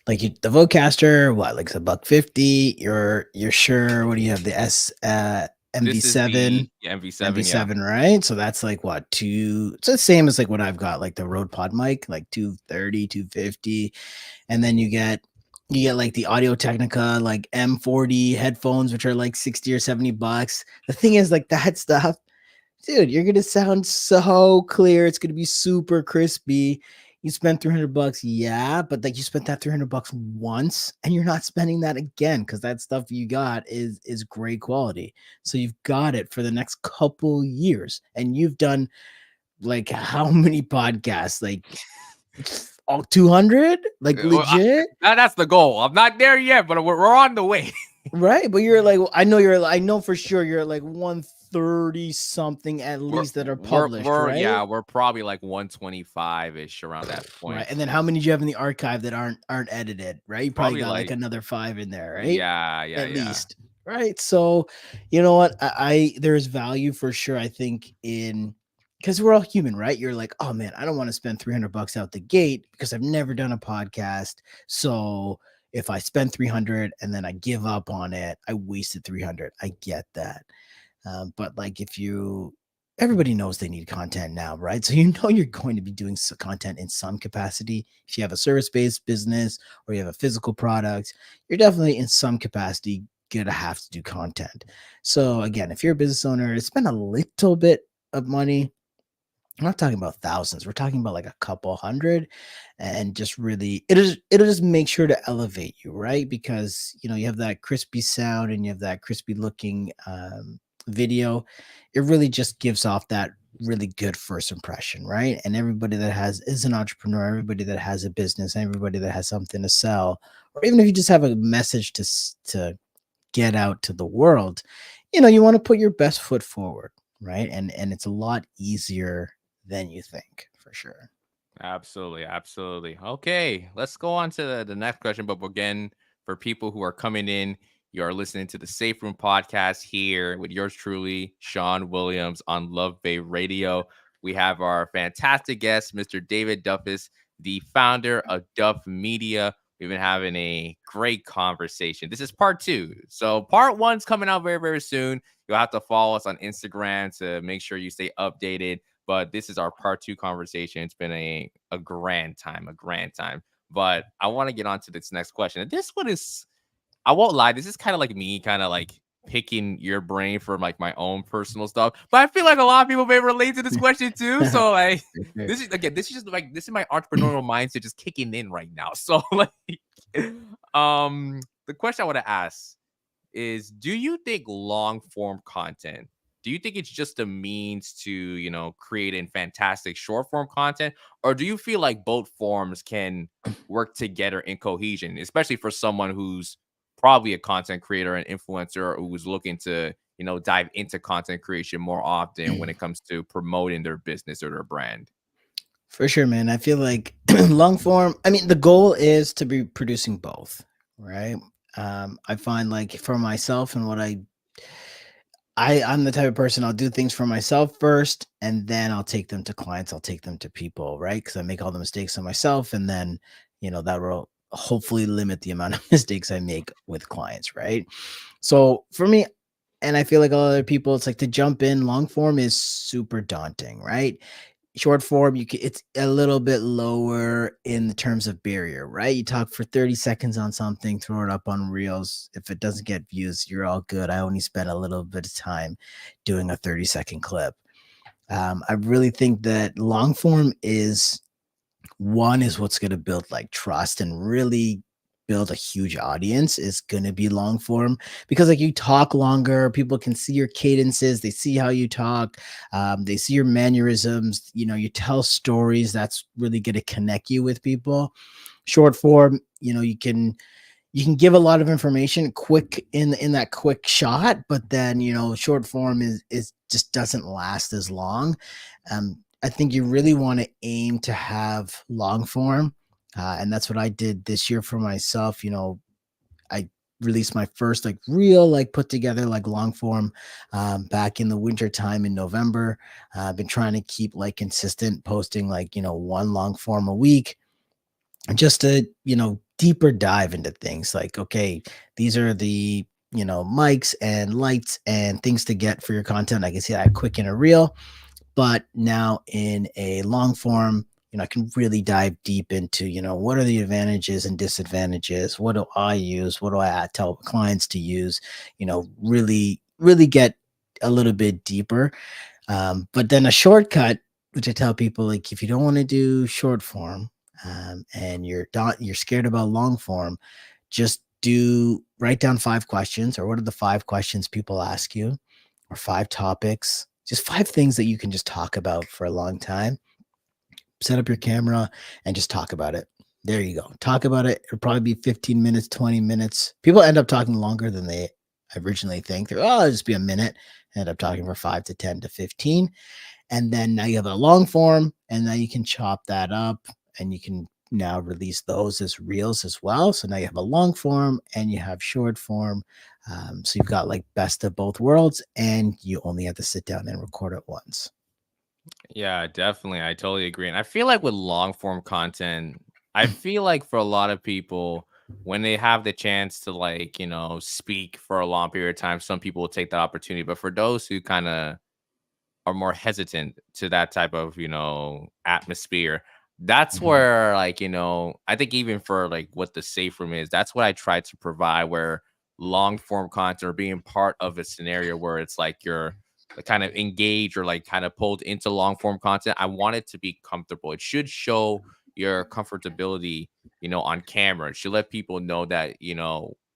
like the Vocaster, what, like it's a buck 50. You're sure. What do you have? The This is MV7, the MV7, yeah. MV7, right? So that's like what, two? It's the same as like what I've got, like the Rode Pod mic, like 230, 250, and then you get You get like the Audio Technica, like M40 headphones, which are like 60 or $70. The thing is, like that stuff, dude, you're gonna sound so clear. It's gonna be super crispy. You spent $300, yeah, but like you spent that $300 once, and you're not spending that again because that stuff you got is great quality. So you've got it for the next couple years, and you've done like how many podcasts? Like all 200? Like Well, legit? that's the goal. I'm not there yet, but we're on the way. Right, but you're like, I know for sure you're like 130 something at we're least that are we're published, we're right? yeah, we're probably like 125 ish around that Right. point. And then how many do you have in the archive that aren't edited, right? You probably Probably got like like another 5 in there, right? yeah, yeah, At yeah. least. Right. So, you know what? I there's value for sure, I think, in because we're all human, right? You're like, oh man, I don't want to spend $300 out the gate because I've never done a podcast. So if I spend 300 and then I give up on it, I wasted 300. I get that. But like if you everybody knows they need content now, right? So you know you're going to be doing content in some capacity. If you have a service-based business or you have a physical product, you're definitely in some capacity gonna have to do content. So again, if you're a business owner, spend a little bit of money. I'm not talking about thousands. We're talking about like a couple hundred, and just really it'll just make sure to elevate you, right? Because you have that crispy sound and you have that crispy looking video. It really just gives off that really good first impression, right? And everybody that has is an entrepreneur, everybody that has a business, everybody that has something to sell, or even if you just have a message to get out to the world, you want to put your best foot forward, right? And it's a lot easier than you think, for sure. Absolutely, absolutely. Okay, let's go on to the next question. But again, for people who are coming in, you are listening to the Safe Room podcast here with yours truly, Sean Williams on Love Bay Radio. We have our fantastic guest, Mr. David Duffus, the founder of Duff Media. We've been having a great conversation. This is part two. So part one's coming out very, very soon. You'll have to follow us on Instagram to make sure you stay updated, but this is our part two conversation. It's been a grand time, a grand time. But I want to get on to this next question. And this one is, I won't lie, this is kind of like me, kind of like picking your brain for like my own personal stuff. But I feel like a lot of people may relate to this question too. So like this is again, this is just like this is my entrepreneurial mindset just kicking in right now. So like the question I want to ask is, do you think long form content, do you think it's just a means to creating fantastic short form content, or do you feel like both forms can work together in cohesion, especially for someone who's probably a content creator and influencer who's looking to dive into content creation more often when it comes to promoting their business or their brand? For sure, man. I feel like long form, I mean, the goal is to be producing both, right? I find like for myself and what I'm the type of person, I'll do things for myself first and then I'll take them to clients, I'll take them to people, right? Because I make all the mistakes on myself, and then that will hopefully limit the amount of mistakes I make with clients, right? So for me, and I feel like a lot of other people, it's like to jump in long form is super daunting, right? Short form, it's a little bit lower in the terms of barrier, right? You talk for 30 seconds on something, throw it up on reels. If it doesn't get views, you're all good. I only spent a little bit of time doing a 30-second clip. I really think that long form is what's going to build like trust and really build a huge audience, is going to be long form, because like you talk longer, people can see your cadences, they see how you talk, they see your mannerisms, you tell stories that's really going to connect you with people. Short form, you can give a lot of information quick in that quick shot, but then short form is just doesn't last as long. I think you really want to aim to have long form, and that's what I did this year for myself. I released my first like real like put together like long form back in the winter time in November. I've been trying to keep like consistent posting like one long form a week, just to deeper dive into things like, okay, these are the mics and lights and things to get for your content. I can see that quick in a reel, but now in a long form, I can really dive deep into, what are the advantages and disadvantages? What do I use? What do I tell clients to use? Really, really get a little bit deeper. But then a shortcut, which I tell people, like if you don't want to do short form, and you're scared about long form, just do write down 5 questions, or what are the 5 questions people ask you, or 5 topics, just 5 things that you can just talk about for a long time. Set up your camera and just talk about it. There you go. Talk about it. It'll probably be 15 minutes, 20 minutes. People end up talking longer than they originally think. They're, oh, it'll just be a minute. End up talking for 5 to 10 to 15. And then now you have a long form, and now you can chop that up, and you can now release those as reels as well. So now you have a long form and you have short form. So you've got like best of both worlds, and you only have to sit down and record it once. Yeah, definitely. I totally agree. And I feel like with long form content, I feel like for a lot of people, when they have the chance to like, speak for a long period of time, some people will take that opportunity. But for those who kind of are more hesitant to that type of, atmosphere. That's Mhm. where like, I think even for like what the safe room is, that's what I try to provide where long form content or being part of a scenario where it's like you're like kind of engaged or like kind of pulled into long form content. I want it to be comfortable. It should show your comfortability, on camera. It should let people know that,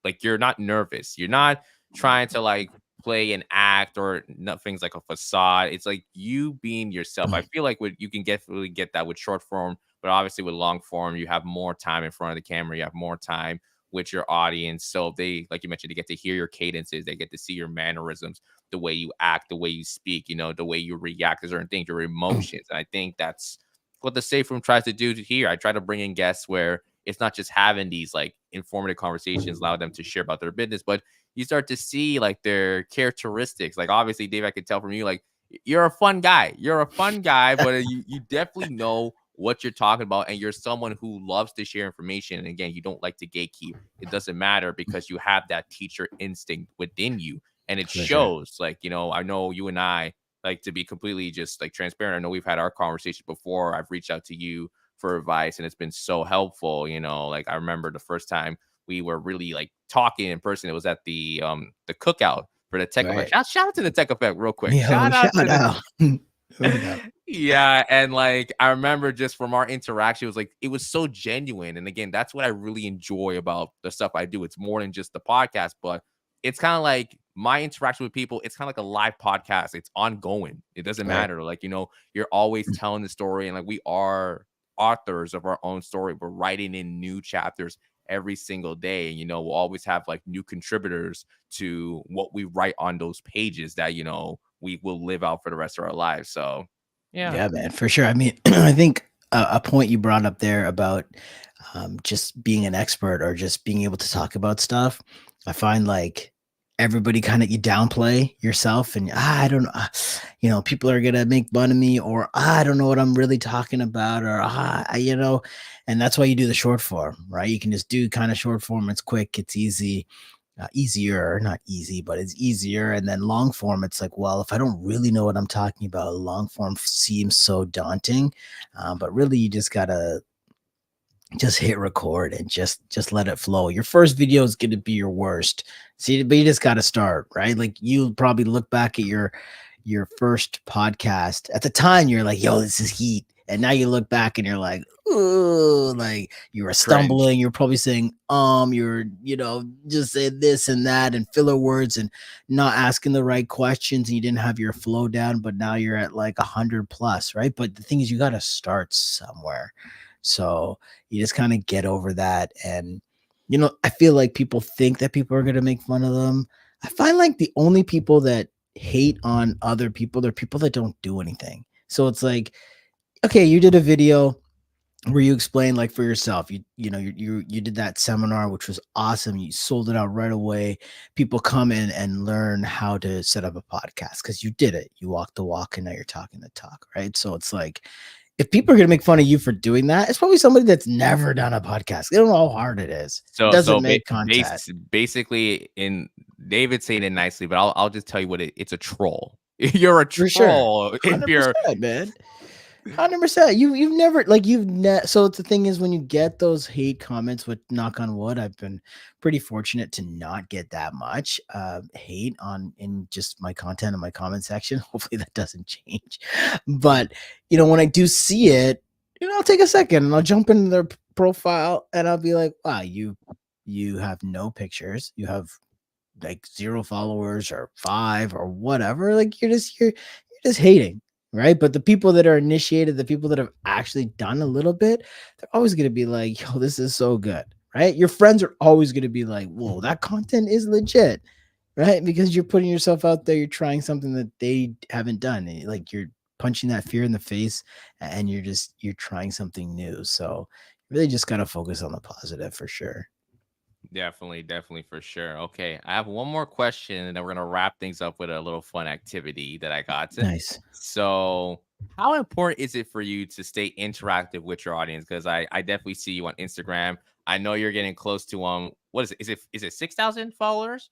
like you're not nervous. You're not trying to like play an act or nothing's like a facade. It's like you being yourself. I feel like you can really get that with short form, but obviously with long form, you have more time in front of the camera. You have more time with your audience. So they, like you mentioned, they get to hear your cadences. They get to see your mannerisms, the way you act, the way you speak, the way you react to certain things, your emotions. And I think that's what the safe room tries to do here. I try to bring in guests where it's not just having these like informative conversations, allow them to share about their business, but you start to see like their characteristics. Like obviously, Dave, I could tell from you, like you're a fun guy. You're a fun guy, but you definitely know what you're talking about, and you're someone who loves to share information. And again, you don't like to gatekeep. It doesn't matter because you have that teacher instinct within you, and it For sure. shows. Like I know you and I like to be completely just like transparent. I know we've had our conversation before. I've reached out to you for advice, and it's been so helpful. Like I remember the first time we were really like talking in person. It was at the cookout for the tech effect. Right. Shout out to the tech effect real quick. Yo, Shout out shout to the out. No doubt. yeah, and like I remember just from our interaction, it was like it was so genuine. And again, that's what I really enjoy about the stuff I do. It's more than just the podcast, but it's kind of like my interaction with people. It's kind of like a live podcast. It's ongoing. It doesn't Right. matter. Like, you're always telling the story, and like we are authors of our own story. We're writing in new chapters every single day. And we'll always have like new contributors to what we write on those pages that, we will live out for the rest of our lives. So yeah. Yeah, man, for sure. I mean, I think a point you brought up there about just being an expert or just being able to talk about stuff, I find like everybody kind of you downplay yourself, and I don't know, people are gonna make fun of me, or I don't know what I'm really talking about, or and that's why you do the short form, right? You can just do kind of short form. It's quick, it's easy, easier, not easy, but it's easier. And then long form, it's like, well, if I don't really know what I'm talking about, long form seems so daunting. But really, you just gotta just hit record and just let it flow. Your first video is gonna be your worst. See, but you just gotta start, right? Like you'll probably look back at your first podcast. At the time, you're like, yo, this is heat. And now you look back and you're like, ooh, like you were Cringe. stumbling. You're probably saying, you're, just say this and that and filler words and not asking the right questions. And you didn't have your flow down, but now you're at like 100 plus, right? But the thing is, you got to start somewhere. So you just kind of get over that. And, I feel like people think that people are going to make fun of them. I find like the only people that hate on other people, they're people that don't do anything. So it's like, okay, you did a video where you explain like for yourself, you did that seminar, which was awesome. You sold it out right away. People come in and learn how to set up a podcast because you did it. You walked the walk and now you're talking the talk, right? So it's like, if people are gonna make fun of you for doing that, it's probably somebody that's never done a podcast. They don't know how hard it is. It So doesn't make content. basically, in David saying it nicely, but I'll just tell you what it's a troll. You're a For sure. troll if you're 100%, man. 100%. You've never like so the thing is when you get those hate comments, with knock on wood, I've been pretty fortunate to not get that much hate on in just my content and my comment section. Hopefully that doesn't change. But when I do see it, I'll take a second and I'll jump into their profile and I'll be like, wow, you have no pictures, you have like 0 followers or 5 or whatever. Like you're just hating, right? But the people that are initiated, the people that have actually done a little bit, they're always going to be like, yo, this is so good, right? Your friends are always going to be like, whoa, that content is legit, right? Because you're putting yourself out there, you're trying something that they haven't done. Like you're punching that fear in the face and you're trying something new. So you really just got to focus on the positive for sure. Definitely, definitely for sure. Okay, I have one more question, and then we're gonna wrap things up with a little fun activity that I got. Nice. So, how important is it for you to stay interactive with your audience? Because I definitely see you on Instagram. I know you're getting close to what is it? Is it 6,000 followers?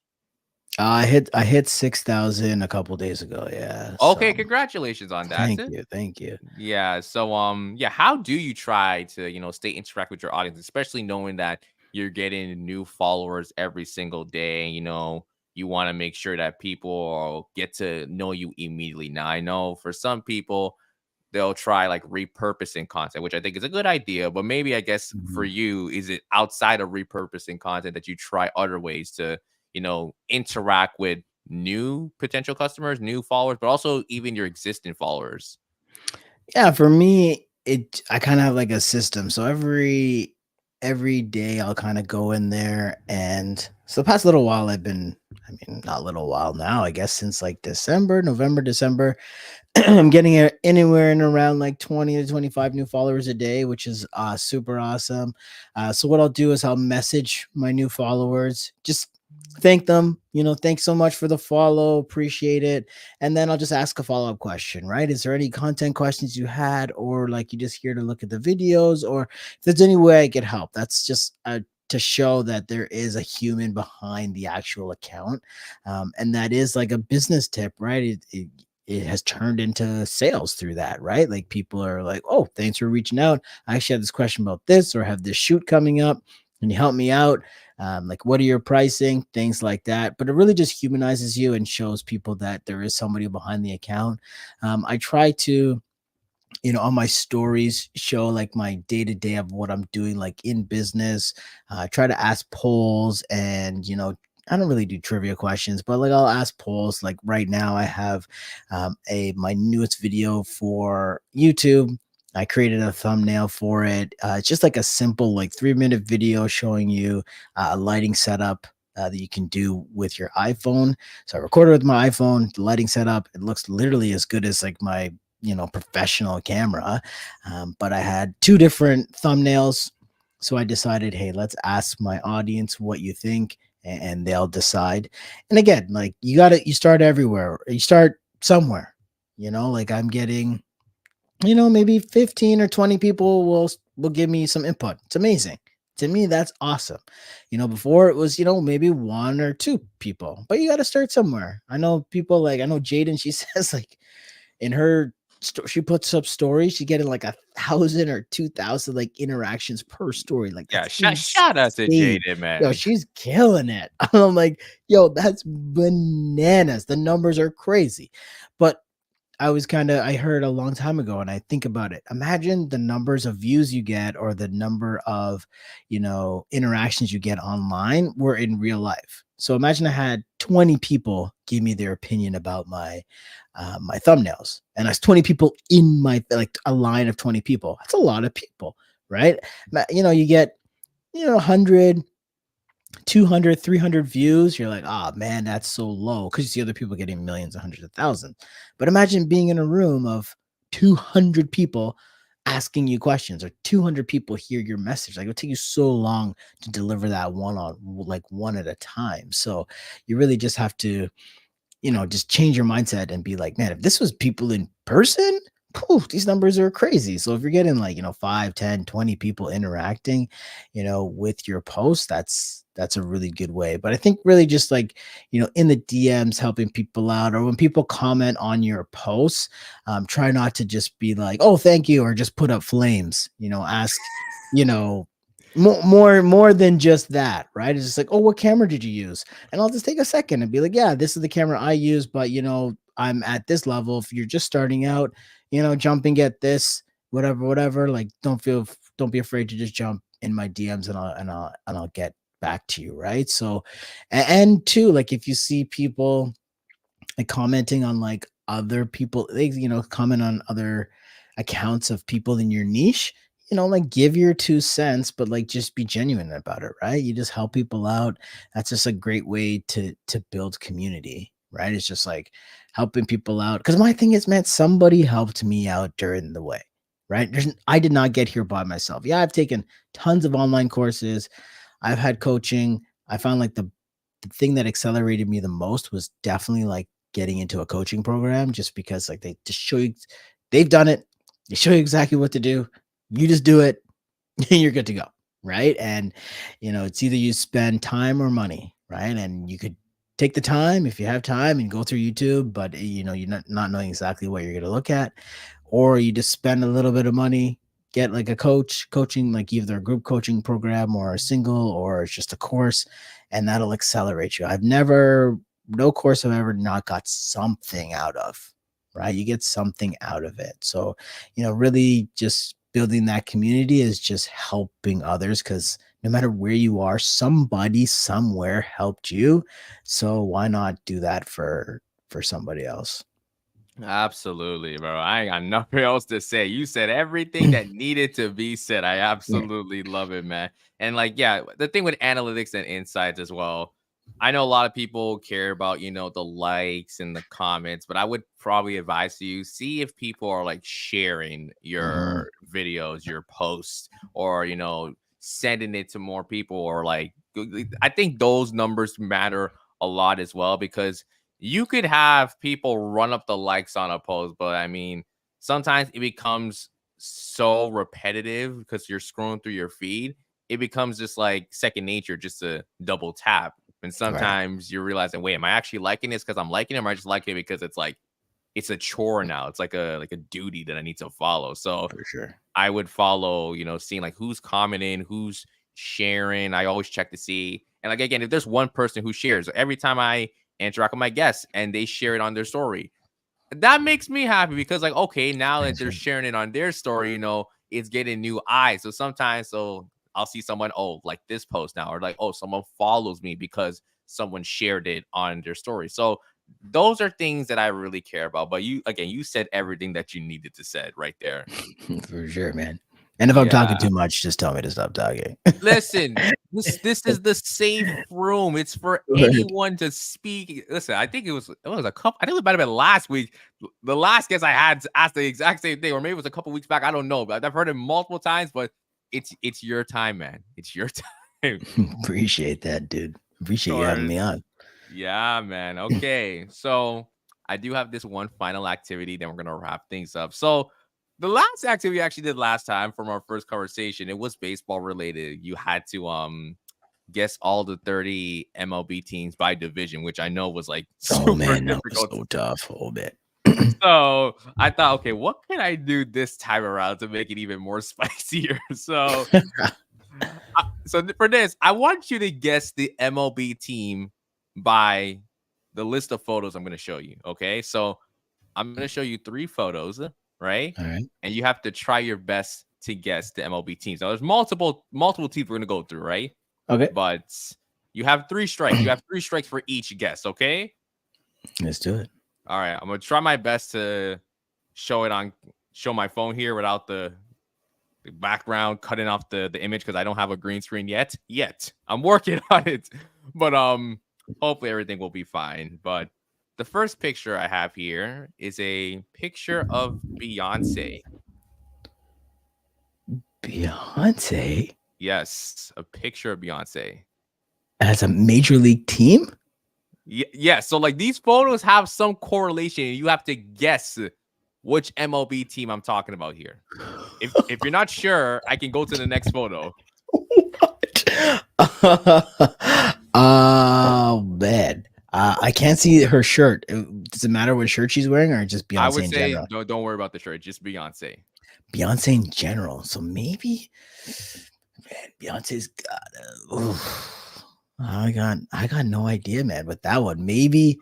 I hit 6,000 a couple days ago. Yeah. Okay, So congratulations on that. thank you. Thank you. Yeah. So yeah, how do you try to, stay interact with your audience, especially knowing that you're getting new followers every single day, you want to make sure that people get to know you immediately. Now, I know for some people they'll try like repurposing content, which I think is a good idea, but maybe I guess for Mhm. you, is it outside of repurposing content that you try other ways to, interact with new potential customers, new followers, but also even your existing followers? Yeah, for me, I kind of have like a system. So every day I'll kind of go in there, and so the past little while I mean, not little while now, I guess since like December, November, December, I'm getting anywhere and around like 20 to 25 new followers a day, which is super awesome. So what I'll do is I'll message my new followers, just thank them, thanks so much for the follow, appreciate it. And then I'll just ask a follow-up question, right? Is there any content questions you had, or like you just here to look at the videos, or if there's any way I could help? That's just to show that there is a human behind the actual account. And that is like a business tip, right? It has turned into sales through that, right? Like people are like, oh, thanks for reaching out. I actually had this question about this, or have this shoot coming up. Can you help me out? Like, what are your pricing? Things like that. But it really just humanizes you and shows people that there is somebody behind the account. I try to, on my stories, show like my day to day of what I'm doing, like in business. Try to ask polls, and I don't really do trivia questions, but like I'll ask polls. Like right now, I have a my newest video for YouTube. I created a thumbnail for it. It's just like a simple, like 3-minute video showing you a lighting setup that you can do with your iPhone. So I recorded with my iPhone, the lighting setup. It looks literally as good as like my professional camera. But I had two different thumbnails. So I decided, hey, let's ask my audience what you think, and they'll decide. And again, like you start everywhere, you start somewhere, like I'm getting, maybe 15 or 20 people will give me some input. It's amazing. To me, that's awesome. Before it was, maybe one or two people, but you got to start somewhere. I know people like, I know Jaden, she says like in her she puts up stories, she's getting like 1,000 or 2,000 like interactions per story. Like Yeah, that's shout out to insane. Jaden, Yo, man. she's killing it. I'm like, yo, that's bananas. The numbers are crazy. But I heard a long time ago, and I think about it. Imagine the numbers of views you get, or the number of, interactions you get online were in real life. So imagine I had 20 people give me their opinion about my thumbnails, and that's 20 people in my, like, a line of 20 people. That's a lot of people, right? You get, 100, 200, 300 views. You're like, oh man, that's so low, because you see other people getting millions, hundreds of thousands. But imagine being in a room of 200 people asking you questions, or 200 people hear your message. Like, it would take you so long to deliver that one at a time. So you really just have to, just change your mindset and be like, man, if this was people in person, poof, these numbers are crazy. So if you're getting like, 5, 10, 20 people interacting, with your post, that's a really good way. But I think really just like, in the DMs helping people out, or when people comment on your posts, try not to just be like, oh, thank you, or just put up flames, ask, you know, more than just that, right? It's just like, oh, what camera did you use? And I'll just take a second and be like, yeah, this is the camera I use, but I'm at this level. If you're just starting out, jump and get this, whatever. Like, don't be afraid to just jump in my DMs, and I'll get back to you, right? So, and two, like if you see people like commenting on like other people, they comment on other accounts of people in your niche, like give your 2 cents, but like just be genuine about it, right? You just help people out. That's just a great way to build community, right? It's just like helping people out, because my thing is, man, somebody helped me out during the way, right? I did not get here by myself. Yeah, I've taken tons of online courses, I've had coaching. I found like the thing that accelerated me the most was definitely like getting into a coaching program, just because like they just show you, they've done it, they show you exactly what to do, you just do it, and you're good to go, right? And it's either you spend time or money, right? And you could take the time if you have time and go through YouTube, but you're not knowing exactly what you're going to look at, or you just spend a little bit of money, get like a coaching, like either a group coaching program or a single, or it's just a course, and that'll accelerate you. No course I've ever not got something out of, right? You get something out of it. So, really just building that community is just helping others, because no matter where you are, somebody somewhere helped you. So why not do that for somebody else? Absolutely, bro. I ain't got nothing else to say. You said everything that needed to be said. I Yeah. absolutely love it, man. And like, yeah, the thing with analytics and insights as well. I know a lot of people care about, the likes and the comments, but I would probably advise you see if people are like sharing Mhm. your videos, your posts, or, sending it to more people, or like, I think those numbers matter a lot as well, because you could have people run up the likes on a post, but I mean, sometimes it becomes so repetitive because you're scrolling through your feed. It becomes just like second nature just to double tap. And Right. sometimes you're realizing, wait, am I actually liking this because I'm liking it, or am I just liking it because it's like it's a chore now? It's like a duty that I need to follow. So For sure. I would follow, seeing like who's commenting, who's sharing. I always check to see. And like again, if there's one person who shares every time I interact with my guests and they share it on their story, that makes me happy, because like, okay, now that That's they're right. sharing it on their story, it's getting new eyes. So sometimes, I'll see someone, oh, like this post now, or like, oh, someone follows me because someone shared it on their story. So those are things that I really care about. But you, again, you said everything that you needed to said right there. For sure, man. And if I'm talking Yeah. too much, just tell me to stop talking. Listen, this is the safe room. It's for Word. anyone to speak. Listen, I think it was a couple. I think it might have been last week. The last guest I had asked the exact same thing, or maybe it was a couple weeks back. I don't know, but I've heard it multiple times. But it's your time, man. It's your time. Appreciate that, dude. Of Appreciate you having course. me on. Yeah, man. Okay. So I do have this one final activity, then we're gonna wrap things up. So the last activity I actually did last time from our first conversation, it was baseball related. You had to guess all the 30 MLB teams by division, which I know was like Oh super man, that was difficult. so tough. Oh man. So I thought, okay, what can I do this time around to make it even more spicier? For this, I want you to guess the MLB team by the list of photos I'm going to show you. Okay, so I'm going to show you three photos, right? All right. And you have to try your best to guess the MLB teams. Now, there's multiple teams we're going to go through, right? Okay. But you have three strikes. You have three strikes for each guess. Okay. Let's do it. All right. I'm gonna try my best to show my phone here without the background cutting off the image, because I don't have a green screen yet. I'm working on it, but hopefully everything will be fine. But the first picture I have here is a picture of Beyonce. Beyonce Yes, a picture of Beyonce. as a major league team? Yeah, so like these photos have some correlation. You have to guess which MLB team I'm talking about here. If you're not sure, I can go to the next photo. Oh man. I can't see her shirt. Does it matter what shirt she's wearing or just I Beyonce would in say general? don't worry about the shirt, just Beyonce. Beyonce in general. So maybe, man, Beyonce's got. I got no idea, man. With that one, maybe.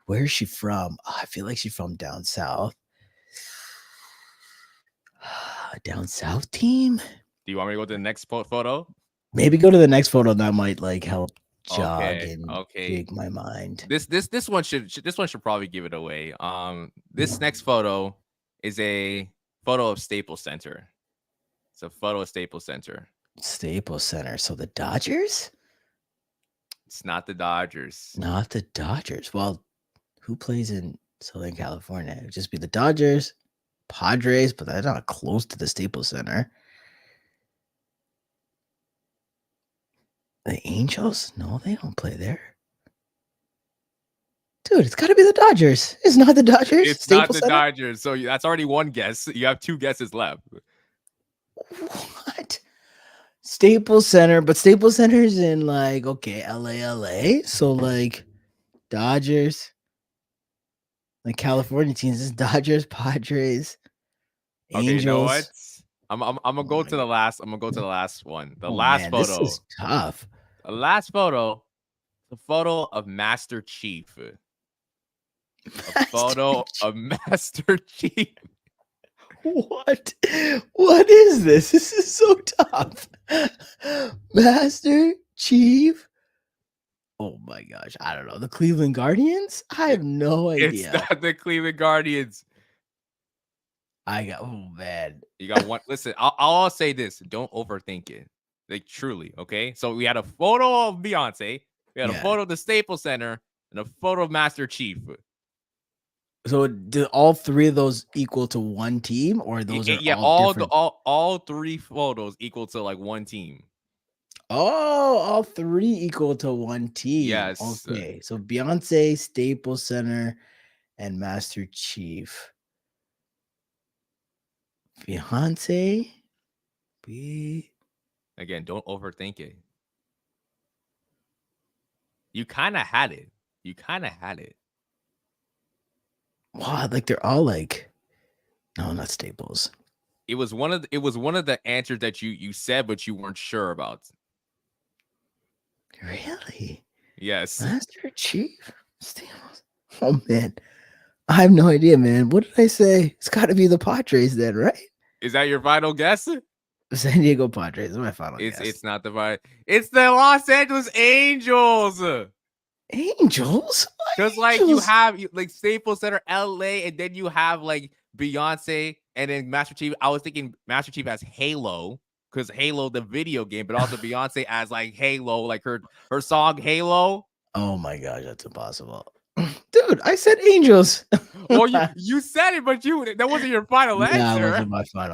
Where is she from? Oh, I feel like she's from down south. Down south team. Do you want me to go to the next photo? Maybe go to the next photo. That might like help jog Okay, and okay. jig my mind. This one should probably give it away. This next photo is a photo of Staples Center. It's a photo of Staples Center. Staples Center. So the Dodgers? It's not the Dodgers. Not the Dodgers. Well, who plays in Southern California? It would just be the Dodgers, Padres, but they're not close to the Staples Center. The Angels? No, they don't play there. Dude, it's got to be the Dodgers. It's not the Dodgers. It's Staples not the Center? Dodgers. So that's already one guess. You have two guesses left. What? Staples Center, but Staples Center is in like okay, LA. So like Dodgers, like California teams, is Dodgers, Padres, Okay, you know what? Angels. I'm gonna go to the last. I'm gonna go to the last one. The Oh last man, this photo. is tough. The last photo. The photo of Master Chief. A photo of Master Chief. What? What is this? This is so tough. Master Chief. Oh my gosh, I don't know. The Cleveland Guardians? I have no It's idea. not the Cleveland Guardians. Oh man. You got one. Listen, I'll say this. Don't overthink it. Like truly, okay? So we had a photo of Beyonce, we had a photo of the Staples Center, and a photo of Master Chief. So do all three of those equal to one team, or those are all different? all three photos equal to like one team. Oh, all three equal to one team. Yes. Okay. So Beyonce, Staples Center, and Master Chief. Beyonce. Again, don't overthink it. You kind of had it. Wow, like they're all like, no, not Staples. It was one of the answers that you said, but you weren't sure about. Really? Yes. Master Chief? Staples. Oh man. I have no idea, man. What did I say? It's got to be the Padres then, right? Is that your final guess? San Diego Padres is my final guess. It's not the It's the Los Angeles Angels. Angels? Because like you have like Staples Center, LA, and then you have like Beyonce and then Master Chief. I was thinking Master Chief as Halo, because Halo the video game, but also Beyonce as like Halo, like her song Halo. Oh my gosh, that's impossible. Dude, I said Angels. Well, you said it, but that wasn't your final answer. Yeah, it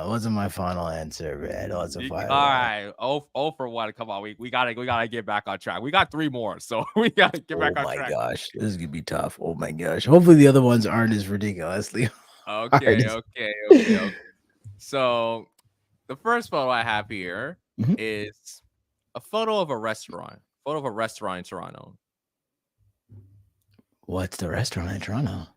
wasn't my final answer, man. It wasn't final. All right. Oh for one. Come on. We gotta get back on track. We got three more, so we gotta get back on track. Oh my gosh. This is gonna be tough. Oh my gosh. Hopefully the other ones aren't as ridiculously Okay. So the first photo I have here is a photo of a restaurant. Photo of a restaurant in Toronto. What's the restaurant in Toronto?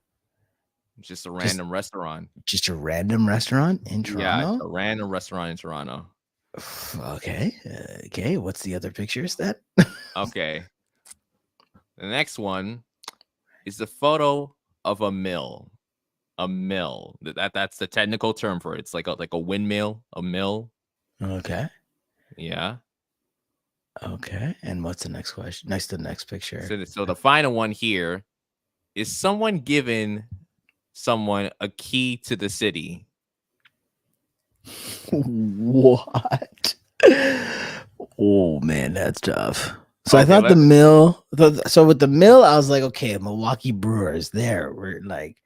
Just a random restaurant. Just a random restaurant in Toronto? Yeah, a random restaurant in Toronto. Okay. Okay. What's the other pictures then? Okay. The next one is the photo of a mill. A mill. That's the technical term for it. It's like a windmill, a mill. Okay. Yeah. Okay. And what's the next question? Next to the next picture. So the final one here is someone giving someone a key to the city. What? Oh man, that's tough. So okay, I thought the mill. So with the mill, I was like, okay, Milwaukee Brewers. There, we're like,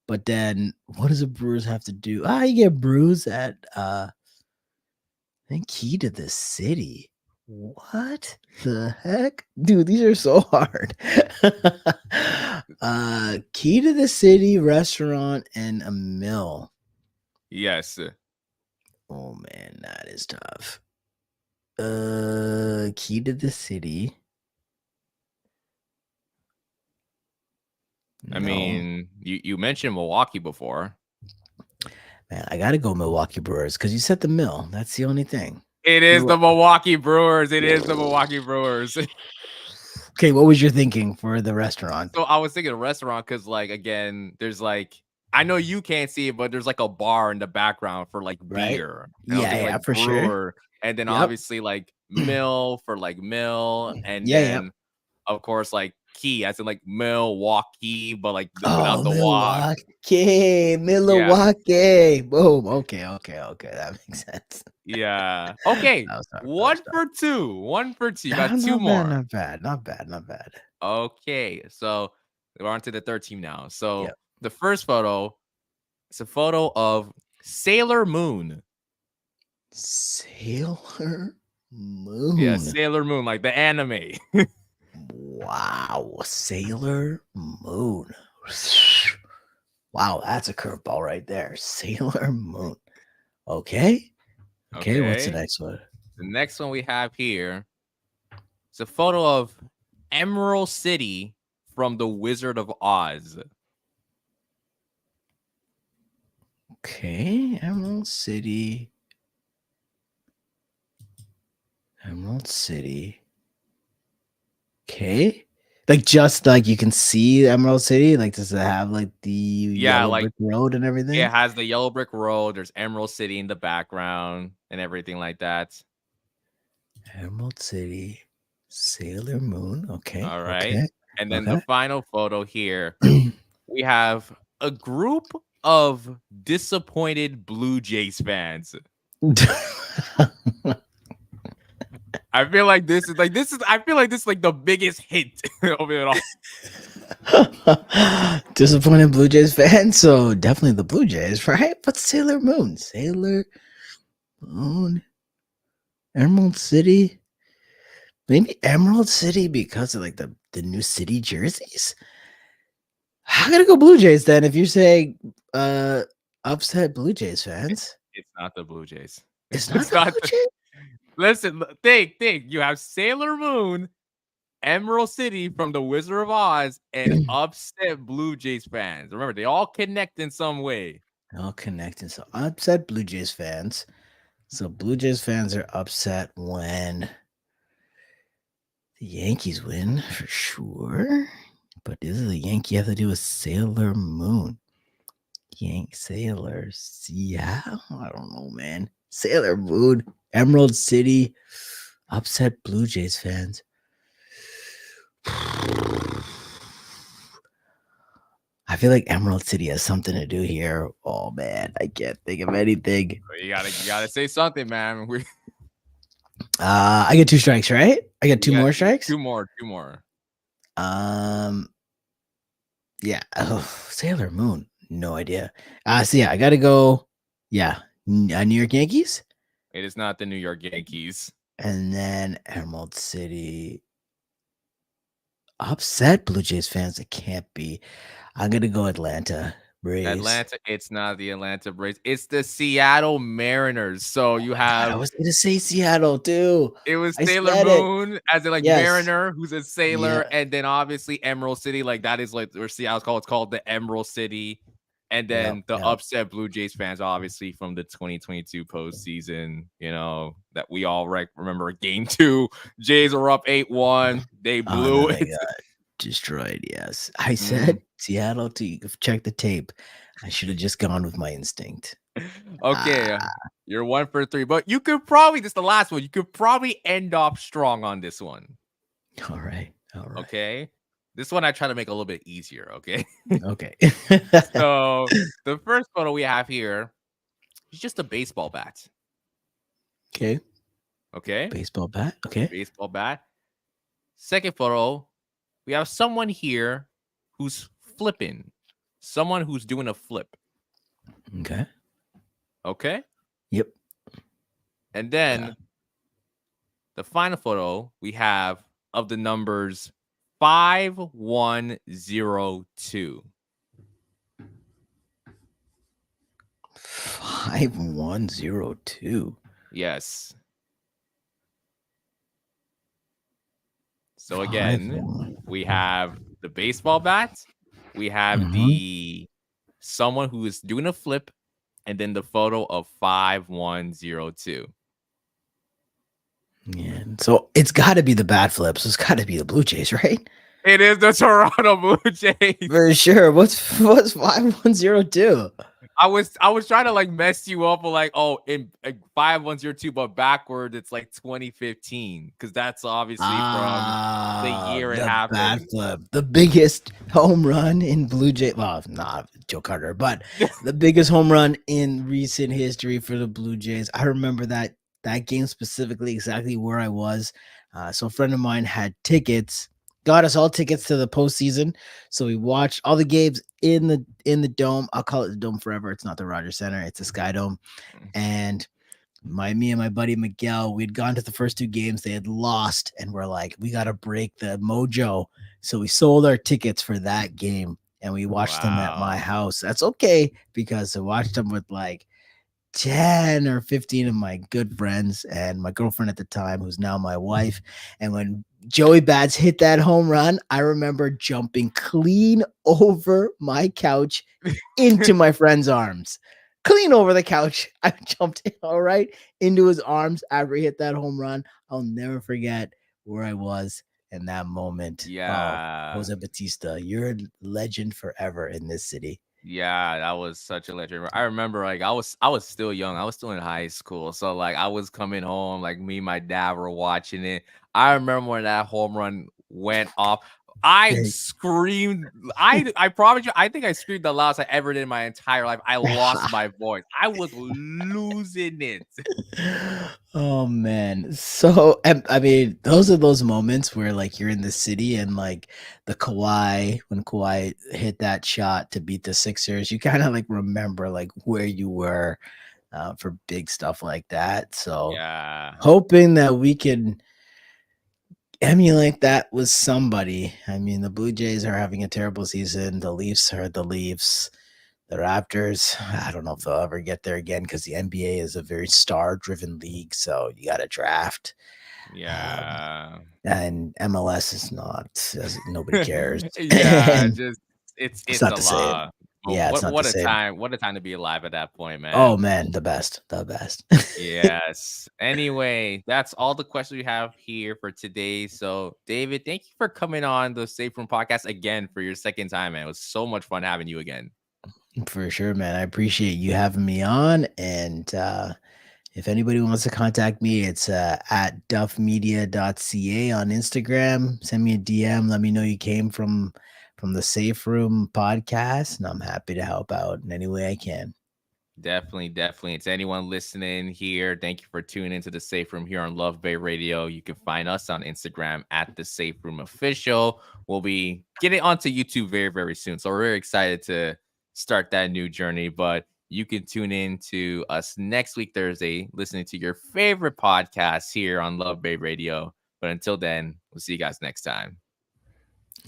but then what does the Brewers have to do? You get brews at I think key to the city. What the heck? Dude, these are so hard. Key to the city, restaurant, and a mill. Yes. Oh man, that is tough. Key to the city. I No. mean, you mentioned Milwaukee before. Man, I gotta go Milwaukee Brewers because you said the mill. That's the only thing. It is the Milwaukee Brewers. It is the So Milwaukee Brewers. what was your thinking for the restaurant? So I was thinking a restaurant because, like, again, there's like I know you can't see it, but there's like a bar in the background for like Right? beer, and I was Yeah, thinking yeah, like for sure. brewer, and then Yep. obviously like mill for like mill, and Yeah, yep. then of course like key as in like Milwaukee, but like without Oh, the walk. Milwaukee, Yeah, Milwaukee. Boom. Okay, okay, okay. That makes sense. yeah. Okay, That was tough. That was one tough. for two. One for two. You Ah, got two not bad, more. not bad, not bad, not bad. Okay, so we're on to the third team now. So Yep. the first photo, it's a photo of Sailor Moon. Sailor Yeah, Moon. Sailor Moon, like the anime. Wow, Sailor Moon. Wow, that's a curveball right there. Sailor Moon. Okay. Okay, what's the Okay. next one? The next one we have here is a photo of Emerald City from the Wizard of Oz. Okay, Emerald City. Emerald City. Okay. Like just like you can see Emerald City, like does it have like the Yeah, yellow like brick road and it everything? has the yellow brick road. There's Emerald City in the background and everything like that. Emerald City, Sailor Moon. Okay, All right. okay, And then the okay. final photo here, we have a group of disappointed Blue Jays fans. I feel like I feel like this is like the biggest hint of it all. Disappointed Blue Jays fan, so definitely the Blue Jays, right? But Sailor Moon, Sailor Moon, Emerald City, maybe Emerald City because of like the new city jerseys. I gotta go Blue Jays then. If you're saying upset Blue Jays fans, It's not the Blue Jays. it's not It's the not Blue the Jays. listen, think. You have Sailor Moon, Emerald City from the Wizard of Oz, and upset Blue Jays fans. Remember, they all connect in some way. All connected. So upset Blue Jays fans. So Blue Jays fans are upset when the Yankees win for sure. But does the Yankee have to do with Sailor Moon? Yank Sailor Seattle? I don't know, man. Sailor Moon, Emerald City, upset Blue Jays fans. I feel like Emerald City has something to do here. Oh man, I can't think of anything. You gotta say something, man. I get two strikes, right? I get You two got more strikes. two more. Um, yeah. Oh, Sailor Moon. No idea. So yeah, I gotta go. Yeah, New York Yankees, It is not the New York Yankees. and then Emerald City. Upset Blue Jays fans. It can't be. I'm gonna go Atlanta Braves. Atlanta, it's not the Atlanta Braves. It's the Seattle Mariners. So Oh you my god, I have was gonna say Seattle too. it was I Sailor said it. Moon as in like Yes. Mariner, who's a Yeah. sailor, and then obviously Emerald City, like that is like where Seattle's called. It's called the Emerald City. And Yep. then the Yep. upset Blue Jays fans, obviously from the 2022 postseason, that we all remember game two. Jays were up 8-1. They Oh, then blew they it. got destroyed. Yes. I Mm. said Seattle too. You can check the tape. I should have just gone with my instinct. Okay, Ah, you're 1 for 3, but you could probably this is the last one. You could probably end off strong on this one. all right. All right. Okay, this one I try to make a little bit easier. Okay, Okay. so the first photo we have here is just a baseball bat. Okay. Okay, Baseball bat. Okay. baseball bat. Second photo, we have someone here who's flipping, someone who's doing a flip. Okay. Okay, Yep. and Okay. then the final photo we have of the numbers 5102. 5102. Yes. So Five again, one. we have the baseball bat, we have Mm-hmm. the someone who is doing a flip, and then the photo of 5102. Yeah. So it's got to be the bat flip. So it's got to be the Blue Jays, right? It is the Toronto Blue Jays. For sure. What's 5102? I was trying to like mess you up with like, oh, in 5102, but backward it's like 2015 because that's obviously from the Ah, year it the bat happened. flip, the biggest home run in Blue Jay. Well, not Joe Carter, but the biggest home run in recent history for the Blue Jays. I remember that game specifically, exactly where I was. So a friend of mine had tickets, got us all tickets to the postseason. So we watched all the games in the dome. I'll call it the dome forever. It's not the Rogers Center. It's the Sky Dome. And me and my buddy Miguel, we'd gone to the first two games. They had lost, and we're like, we got to break the mojo. So we sold our tickets for that game, and we watched them at my Wow. house. That's okay because I watched them with like 10 or 15 of my good friends and my girlfriend at the time, who's now my wife. And when Joey Bats hit that home run, I remember jumping clean over my couch into my friend's arms. Clean over the couch. I jumped all right into his arms after he hit that home run. I'll never forget where I was in that moment. Oh, Yeah. Jose Batista, you're a legend forever in this city. Yeah, that was such a legend. I remember like I was still young. I was still in high school. So like I was coming home, like me and my dad were watching it. I remember when that home run went off. I screamed. I promise you, I think I screamed the loudest I ever did in my entire life. I lost my voice. I was losing it. Oh man. So I mean, those are those moments where like you're in the city and like when Kawhi hit that shot to beat the Sixers, you kind of like remember like where you were for big stuff like that. So Yeah. hoping that we can emulate that with somebody. I mean, the Blue Jays are having a terrible season. The Leafs are the Leafs. The Raptors, I don't know if they'll ever get there again because the NBA is a very star-driven league. So you got to draft, um, Yeah. and MLS is not. Nobody cares, Yeah, and just it's it's not a the same. lot. But Yeah, it's what not the what a same. time, what a time to be alive at that point, Oh man. man, the best, the best. Yes. Anyway, that's all the questions we have here for today. So, David, thank you for coming on the Safe Room podcast again for your second time, man. It was so much fun having you again. For sure, man. I appreciate you having me on, and if anybody wants to contact me, it's at duffmedia.ca on Instagram. Send me a DM. Let me know you came from the Safe Room podcast, and I'm happy to help out in any way I can. Definitely, definitely. To anyone listening here, thank you for tuning into the Safe Room here on Love Bay Radio. You can find us on Instagram at the Safe Room Official. We'll be getting onto YouTube very, very soon. So we're very excited to start that new journey. But you can tune in to us next week, Thursday, listening to your favorite podcast here on Love Bay Radio. But until then, we'll see you guys next time.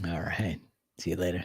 All right. See you later.